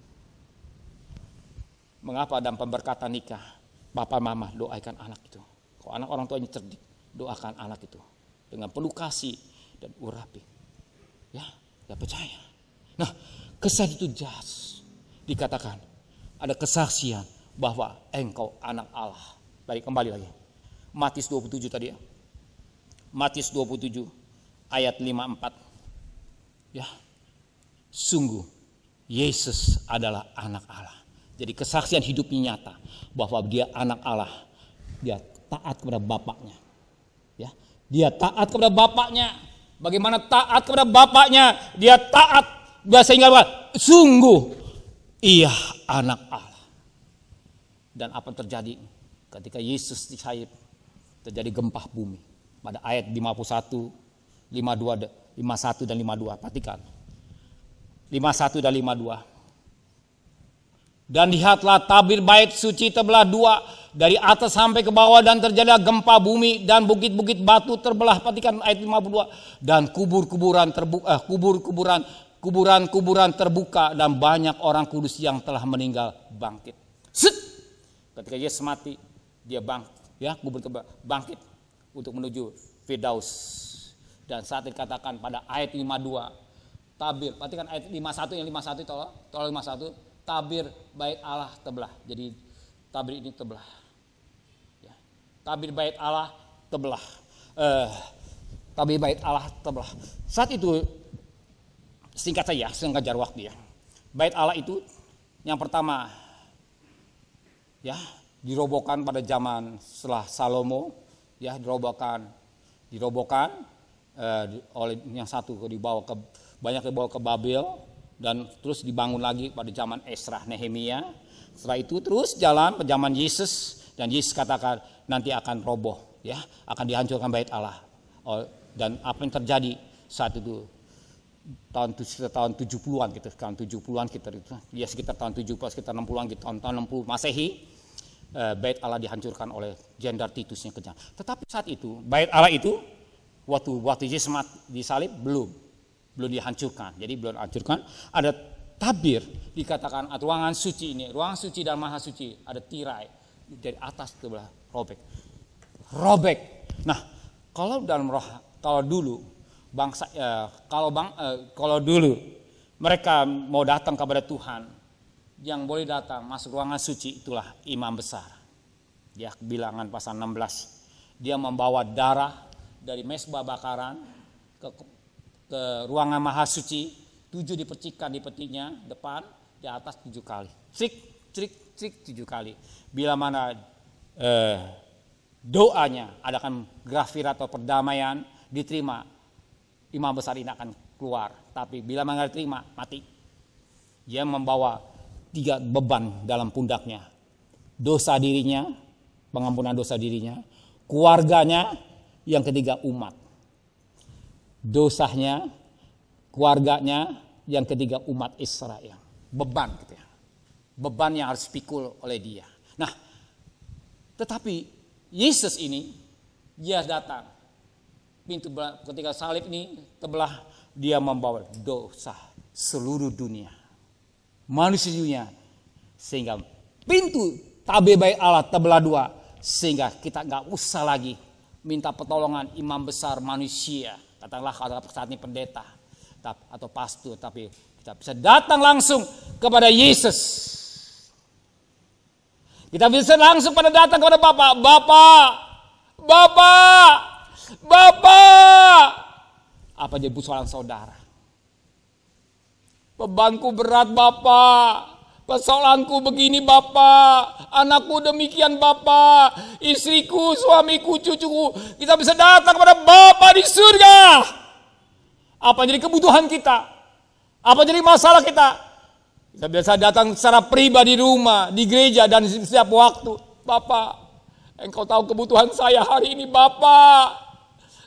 Speaker 3: Mengapa dalam pemberkatan nikah, papa mama doakan anak itu. Kalau anak orang tuanya cerdik, doakan anak itu dengan penuh kasih dan urapi. Ya percaya. Nah, kesaksian itu jelas dikatakan ada kesaksian bahwa engkau anak Allah. Kembali lagi. Matius 27 tadi ya. Matius 27 ayat 54. Ya. Sungguh Yesus adalah anak Allah. Jadi kesaksian hidupnya nyata bahwa dia anak Allah. Dia taat kepada bapaknya. Ya. Dia taat kepada bapaknya. Bagaimana taat kepada bapaknya? Dia taat bahasa Inggris, sungguh ia anak Allah. Dan apa terjadi ketika Yesus disalib? Terjadi gempa bumi. Pada ayat 51, 51 dan 52. Perhatikan. 51 dan 52. Dan lihatlah tabir bait suci terbelah dua dari atas sampai ke bawah, dan terjadilah gempa bumi dan bukit-bukit batu terbelah. Perhatikan ayat 52. Dan kuburan terbuka dan banyak orang kudus yang telah meninggal bangkit. Set! Ketika Yesus mati, dia bangkit untuk menuju Firdaus. Dan saat dikatakan pada ayat 52, tabir, perhatikan ayat 51, yang 51 tolong 51. Tabir bait Allah terbelah. Jadi tabir ini terbelah. Ya. Tabir bait Allah terbelah. Tabir bait Allah terbelah. Saat itu singkat saja, sengaja waktu ya. Bait Allah itu yang pertama ya dirobohkan pada zaman setelah Salomo, ya dirobohkan oleh yang satu dibawa ke Babel. Dan terus dibangun lagi pada zaman Esra, Nehemia. Setelah itu terus jalan ke zaman Yesus, dan Yesus katakan nanti akan roboh, ya, akan dihancurkan bait Allah. Dan apa yang terjadi saat itu tahun 70-an gitu, tahun 70-an kita itu, ya sekitar tahun 70, sekitar 60-an gitu, tahun 60 Masehi, bait Allah dihancurkan oleh Jenderal Titus yang kejam. Tetapi saat itu bait Allah itu waktu Yesus disalib belum dihancurkan. Jadi belum dihancurkan. Ada tabir dikatakan ruangan suci ini, ruangan suci dan maha suci, ada tirai dari atas ke bawah robek. Nah, kalau dulu mereka mau datang kepada Tuhan, yang boleh datang masuk ruangan suci itulah imam besar. Ya, Bilangan pasal 16. Dia membawa darah dari mesbah bakaran ke ruangan maha suci, 7 dipercikkan di petinya depan, di atas 7 kali. Crik 7 kali. Bila mana doanya adakan grafir atau perdamaian diterima, imam besar ini akan keluar. Tapi bila mana diterima, mati. Dia membawa 3 beban dalam pundaknya. Dosa dirinya, pengampunan dosa dirinya, keluarganya, yang ketiga umat. Dosanya, keluarganya, yang ketiga umat Israel. Beban gitu ya. Beban yang harus dipikul oleh dia. Nah, tetapi Yesus ini, dia datang. Ketika salib ini terbelah, dia membawa dosa seluruh dunia. Manusia dunia. Sehingga pintu tabir bait Allah terbelah dua. Sehingga kita gak usah lagi minta pertolongan imam besar manusia. Katakanlah kalau saat ini pendeta atau pastor, tapi kita bisa datang langsung kepada Yesus. Kita bisa langsung datang kepada Bapak. Apa jadi persoalan saudara? Bebanku berat Bapak. Persoalanku begini Bapak, anakku demikian Bapak, istriku, suamiku, cucuku. Kita bisa datang kepada Bapa di surga. Apa jadi kebutuhan kita? Apa jadi masalah kita? Kita bisa datang secara pribadi di rumah, di gereja, dan setiap waktu. Bapak, Engkau tahu kebutuhan saya hari ini Bapak.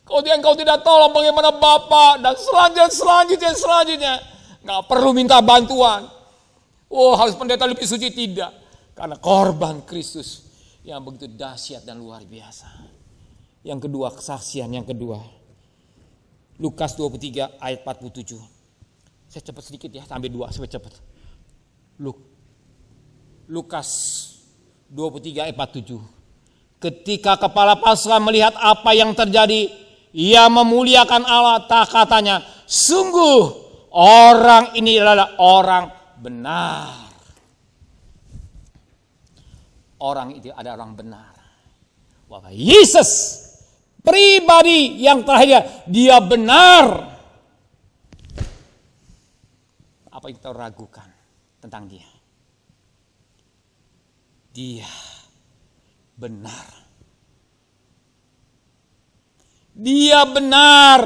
Speaker 3: Kalau Engkau tidak tolong bagaimana Bapak? Dan selanjutnya. Nggak perlu minta bantuan. Oh, harus pendeta lebih suci, tidak. Karena korban Kristus yang begitu dahsyat dan luar biasa. Yang kedua, kesaksian yang kedua. Lukas 23 ayat 47. Saya cepat sedikit ya, sampai 2 sampai cepat. Lukas 23 ayat 47. Ketika kepala pasukan melihat apa yang terjadi, ia memuliakan Allah, katanya, sungguh orang ini adalah orang benar. Orang itu ada orang benar. Wah, Yesus pribadi yang terakhir, dia benar. Apa yang kita ragukan tentang dia? Dia benar. Dia benar.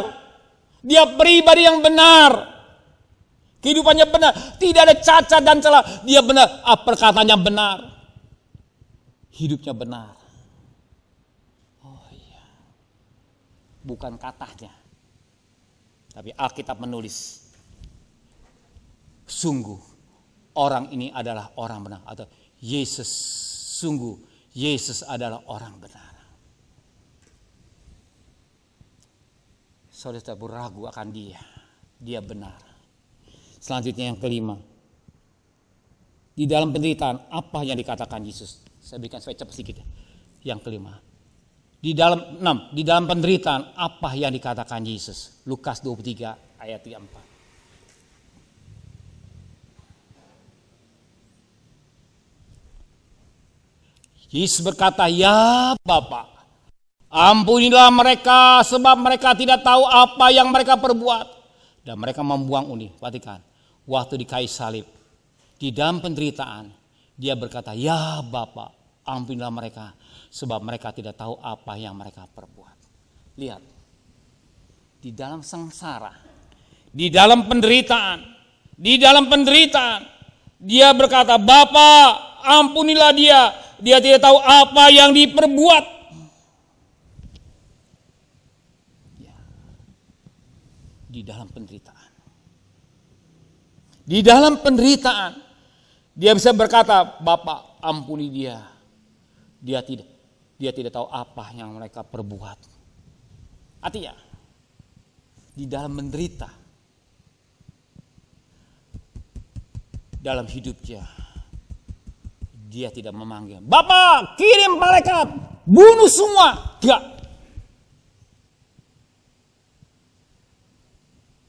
Speaker 3: Dia pribadi yang benar. Kehidupannya benar, tidak ada cacat dan celah. Dia benar, perkataannya benar. Hidupnya benar. Oh iya. Bukan katanya. Tapi Alkitab menulis. sungguh orang ini adalah orang benar. Atau Yesus, sungguh Yesus adalah orang benar. Saudara tak berragu akan dia. Dia benar. Selanjutnya yang kelima. Di dalam penderitaan apa yang dikatakan Yesus? Saya berikan supaya cepat sedikit. Yang kelima. Di dalam penderitaan apa yang dikatakan Yesus? Lukas 23 ayat 34. Yesus berkata, "Ya Bapa, ampunilah mereka sebab mereka tidak tahu apa yang mereka perbuat." Dan mereka membuang perhatikan, waktu di kayu salib, di dalam penderitaan, dia berkata, "Ya Bapa, ampunilah mereka sebab mereka tidak tahu apa yang mereka perbuat." Lihat, di dalam sengsara, di dalam penderitaan, dia berkata, "Bapa, ampunilah dia. Dia tidak tahu apa yang diperbuat." Ya. Di dalam penderitaan, dia bisa berkata, "Bapa, ampuni dia. Dia tidak tahu apa yang mereka perbuat." Artinya, di dalam menderita, dalam hidupnya, dia tidak memanggil, "Bapak, kirim malaikat, bunuh semua." Tidak.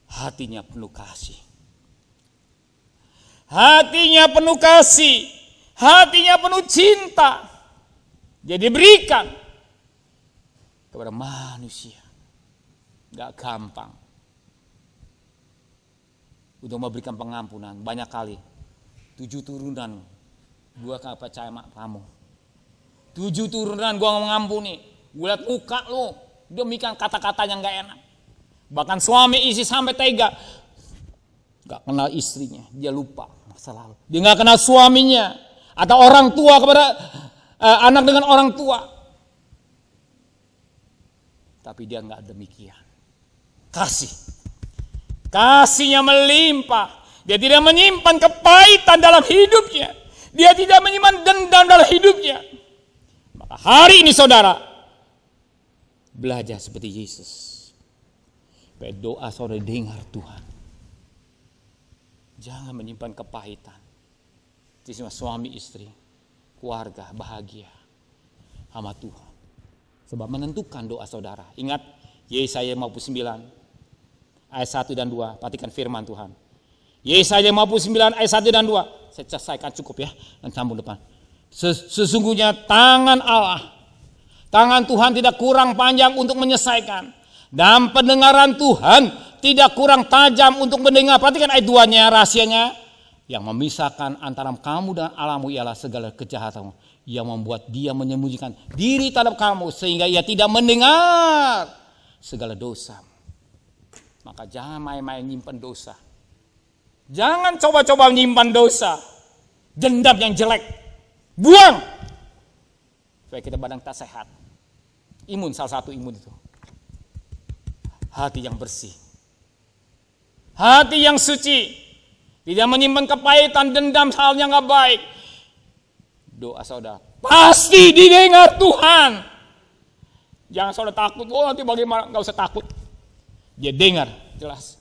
Speaker 3: Hatinya penuh kasih. Hatinya penuh kasih. Hatinya penuh cinta. Jadi berikan kepada manusia. Gak gampang untuk memberikan pengampunan. Banyak kali 7 turunan gue gak percaya mak kamu. 7 turunan gue gak mengampuni. Gue liat muka lu, demikian kata-kata yang gak enak. Bahkan suami istri sampai tega. Gak kenal istrinya, dia lupa masa lalu. Dia gak kenal suaminya. Atau orang tua kepada anak dengan orang tua. Tapi dia gak demikian. Kasihnya melimpah. Dia tidak menyimpan kepahitan dalam hidupnya. Dia tidak menyimpan dendam dalam hidupnya. Maka hari ini saudara, belajar seperti Yesus. Supaya doa saudara dengar Tuhan. Jangan menyimpan kepahitan. Semua suami istri, keluarga bahagia sama Tuhan. Sebab menentukan doa saudara. Ingat Yesaya 59 ayat 1 dan 2. Perhatikan firman Tuhan. Yesaya 59 ayat 1 dan 2. Saya selesaikan cukup ya, dan sambung depan. Sesungguhnya tangan Allah, tangan Tuhan tidak kurang panjang untuk menyelesaikan, dan pendengaran Tuhan tidak kurang tajam untuk mendengar. Perhatikan ayat 2-nya, rahasianya. Yang memisahkan antara kamu dan Allahmu ialah segala kejahatanmu, yang membuat dia menyembunyikan diri terhadap kamu sehingga ia tidak mendengar segala dosa. Maka jangan main-main nyimpan dosa. Jangan coba-coba menyimpan dosa. Dendam yang jelek. Buang. Supaya kita badan tak sehat. Imun, salah satu imun itu. Hati yang bersih. Hati yang suci. Tidak menyimpan kepahitan, dendam, hal yang gak baik. Doa saudara pasti didengar Tuhan. Jangan saudara takut. Oh nanti bagaimana? Gak usah takut. Dia dengar. Jelas.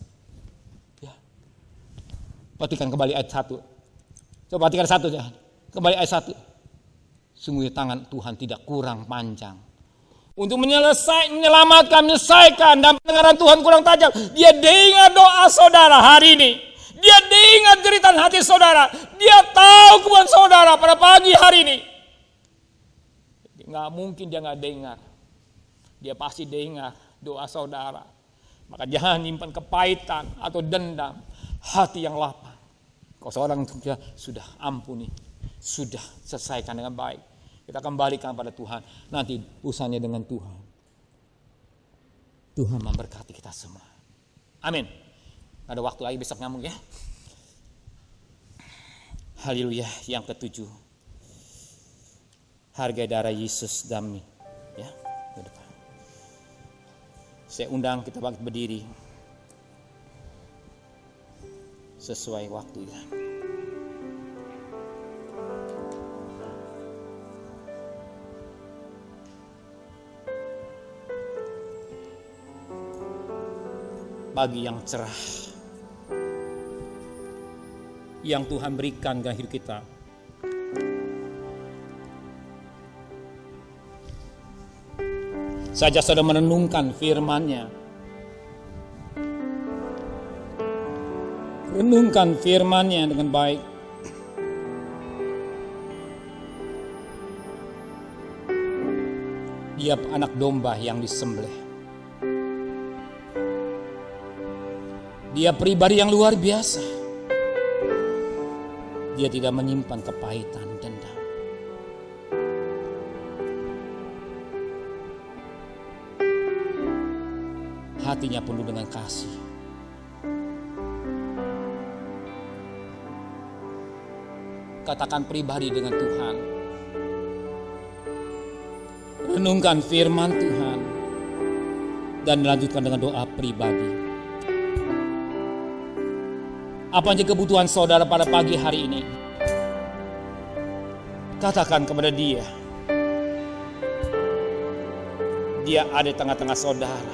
Speaker 3: Perhatikan kembali ayat 1. Coba perhatikan 1 ya. Kembali ayat 1. Sungguh tangan Tuhan tidak kurang panjang untuk menyelesaikan, dan pendengaran Tuhan kurang tajam. Dia dengar doa saudara hari ini. Dia dengar jeritan hati saudara. Dia tahu kebutuhan saudara pada pagi hari ini. Nggak mungkin dia nggak dengar. Dia pasti dengar doa saudara. Maka jangan nyimpan kepahitan atau dendam. Hati yang lapang. Kalau seorang sudah ampuni, sudah selesaikan dengan baik, kita kembalikan pada Tuhan. Nanti urusannya dengan Tuhan. Tuhan memberkati kita semua. Amin. Ada waktu lagi besok nyambung ya. Haleluya. Yang ke-7. Harga darah Yesus dami. Ya, ke depan. Saya undang kita bangkit berdiri. sesuai waktunya. Pagi yang cerah yang Tuhan berikan ke hidup kita. Saja saudara merenungkan firman-Nya. Renungkan firman-Nya dengan baik. Dia anak domba yang disembelih. Dia pribadi yang luar biasa. Dia tidak menyimpan kepahitan, dendam. Hatinya penuh dengan kasih. Katakan pribadi dengan Tuhan. Renungkan firman Tuhan. Dan lanjutkan dengan doa pribadi. Apa aja kebutuhan saudara pada pagi hari ini? Katakan kepada Dia. Dia ada di tengah-tengah saudara.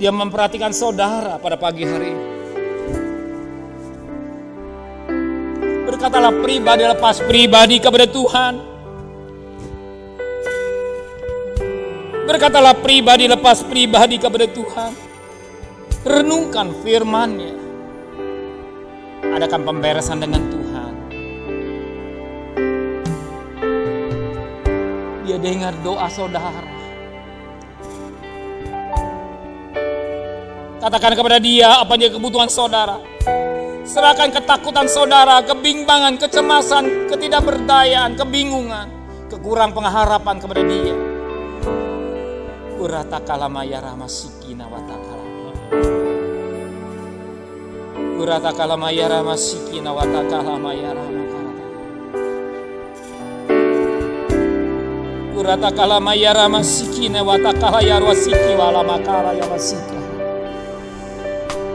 Speaker 3: Dia memperhatikan saudara pada pagi hari ini. Berkatalah pribadi lepas pribadi kepada Tuhan. Berkatalah pribadi lepas pribadi kepada Tuhan. Renungkan firman-Nya. Adakan pemberesan dengan Tuhan. Dia dengar doa saudara. Katakan kepada Dia apa aja kebutuhan saudara. Serahkan ketakutan saudara, kebimbangan, kecemasan, ketidakberdayaan, kebingungan, kekurang pengharapan kepada Dia. Uratakala maya ramasikina watakala. Uratakala maya ramasikina watakala maya ramakala. Uratakala maya ramasikina watakala yarwasiki walamakala yamasika.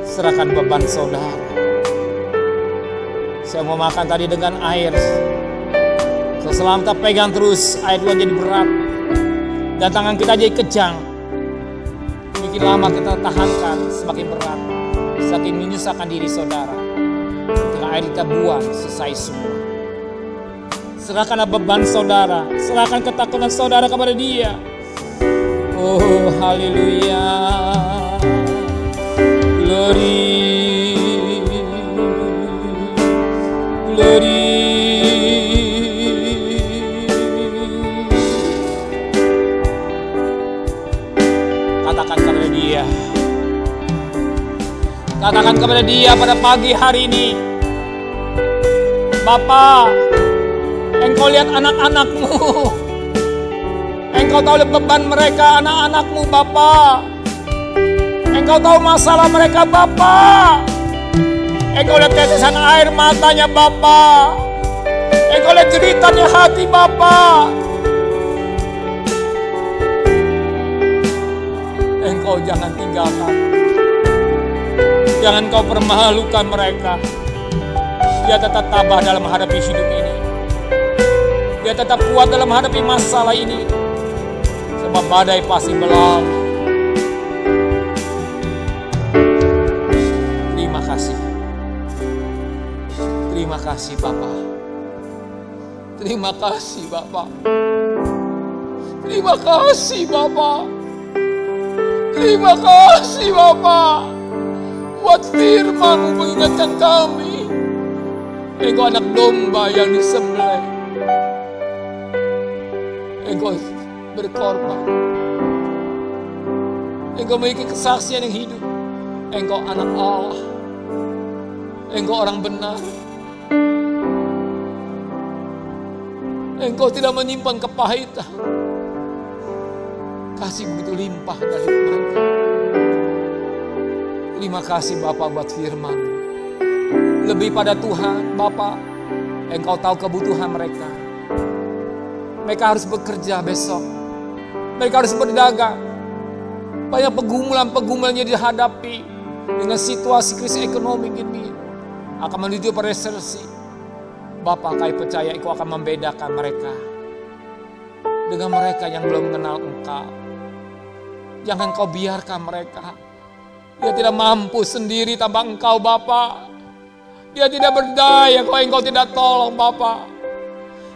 Speaker 3: Serahkan beban saudara. Saya mau makan tadi dengan air. Selama kita pegang terus, air itu jadi berat. Dan tangan kita jadi kejang. Makin lama kita tahankan, semakin berat. Semakin menyusahkan diri saudara. Ketika air kita buang, selesai semua. Serahkanlah beban saudara. Serahkan ketakutan saudara kepada Dia. Oh, haleluya. Glory. Glory. Katakan kepada Dia. Katakan kepada Dia pada pagi hari ini. Bapa, Engkau lihat anak-anak-Mu. Engkau tahu beban mereka, anak-anak-Mu, Bapa. Engkau tahu masalah mereka, Bapa. Engkau lihat tetesan air matanya, Bapa. Engkau lihat jeritanya hati, Bapa. Engkau jangan tinggalkan. Jangan kau permalukan mereka. Dia tetap tabah dalam menghadapi hidup ini. Dia tetap kuat dalam menghadapi masalah ini. Sebab badai pasti berlalu. Terima kasih. Terima kasih Bapa. Terima kasih Bapa. Terima kasih Bapa. Terima kasih Bapa. Buat firman-Mu mengingatkan kami. Engkau anak domba yang disembelih. Engkau berkorban. Engkau memiliki kesaksian yang hidup. Engkau anak Allah. Engkau orang benar. Engkau tidak menyimpan kepahitan. Kasih begitu limpah dari mereka. Terima kasih Bapa buat firman. Lebih pada Tuhan, Bapa, Engkau tahu kebutuhan mereka. Mereka harus bekerja besok. Mereka harus berdagang. Banyak pergumulan-pergumulan yang dihadapi. dengan situasi krisis ekonomi gini akan menuju pada resesi. Bapa, kami percaya Engkau akan membedakan mereka dengan mereka yang belum mengenal Engkau. Jangan Kau biarkan mereka. Dia tidak mampu sendiri tanpa Engkau, Bapa. Dia tidak berdaya kalau Engkau tidak tolong, Bapa.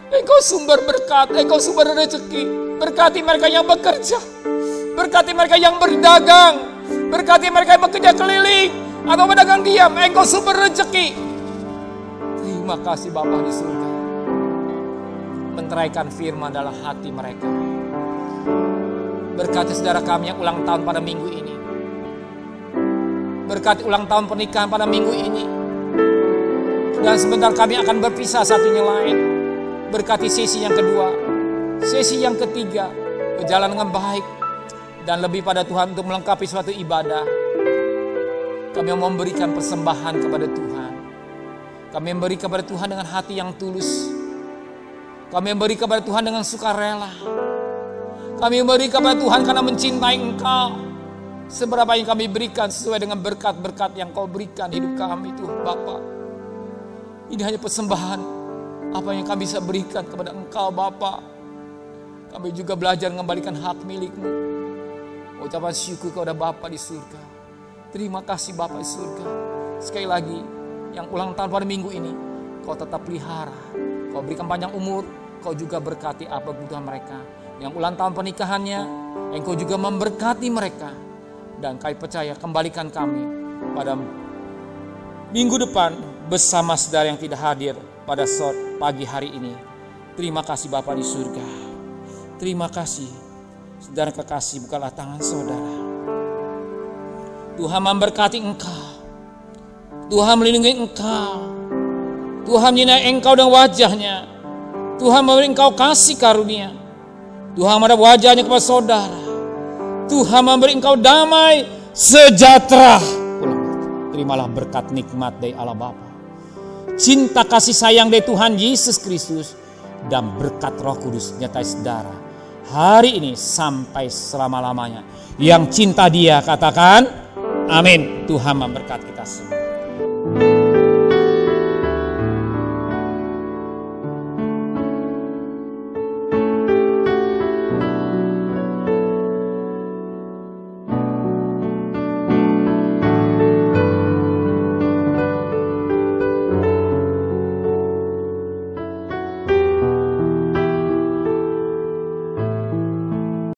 Speaker 3: Engkau sumber berkat, Engkau sumber rezeki. Berkati mereka yang bekerja, berkati mereka yang berdagang, berkati mereka yang bekerja keliling atau berdagang diam. Engkau sumber rezeki. Terima kasih Bapa di surga. Menteraikan firman dalam hati mereka. Berkati saudara kami yang ulang tahun pada minggu ini. Berkati ulang tahun pernikahan pada minggu ini. Dan sebentar kami akan berpisah satunya lain. Berkati sesi yang kedua, sesi yang ketiga berjalan dengan baik. Dan lebih pada Tuhan untuk melengkapi suatu ibadah. Kami memberikan persembahan kepada Tuhan. Kami memberi kepada Tuhan dengan hati yang tulus. Kami memberi kepada Tuhan dengan sukarela. Kami memberi kepada Tuhan karena mencintai Engkau. Seberapa yang kami berikan sesuai dengan berkat-berkat yang Kau berikan hidup kami Tuhan Bapa. Ini hanya persembahan apa yang kami bisa berikan kepada Engkau Bapa. Kami juga belajar mengembalikan hak milik-Mu. Ucapan syukur kepada Bapa di surga. Terima kasih Bapa di surga. Sekali lagi, yang ulang tahun pada minggu ini, Kau tetap pelihara. Kau berikan panjang umur, Kau juga berkati apa kebutuhan mereka. Yang ulang tahun pernikahannya, Engkau juga memberkati mereka. Dan kami percaya kembalikan kami pada minggu depan bersama saudara yang tidak hadir pada pagi hari ini. Terima kasih Bapa di surga. Terima kasih. Saudara kekasih, bukalah tangan saudara. Tuhan memberkati engkau. Tuhan melindungi engkau. Tuhan menyinari engkau dengan wajahnya. Tuhan memberi engkau kasih karunia. Tuhan menghadap wajahnya kepada saudara. Tuhan memberi engkau damai sejahtera. Terimalah berkat nikmat dari Allah Bapa. Cinta kasih sayang dari Tuhan Yesus Kristus. Dan berkat Roh Kudus nyertai saudara. Hari ini sampai selama-lamanya. Yang cinta Dia katakan amin. Tuhan memberkati kita semua.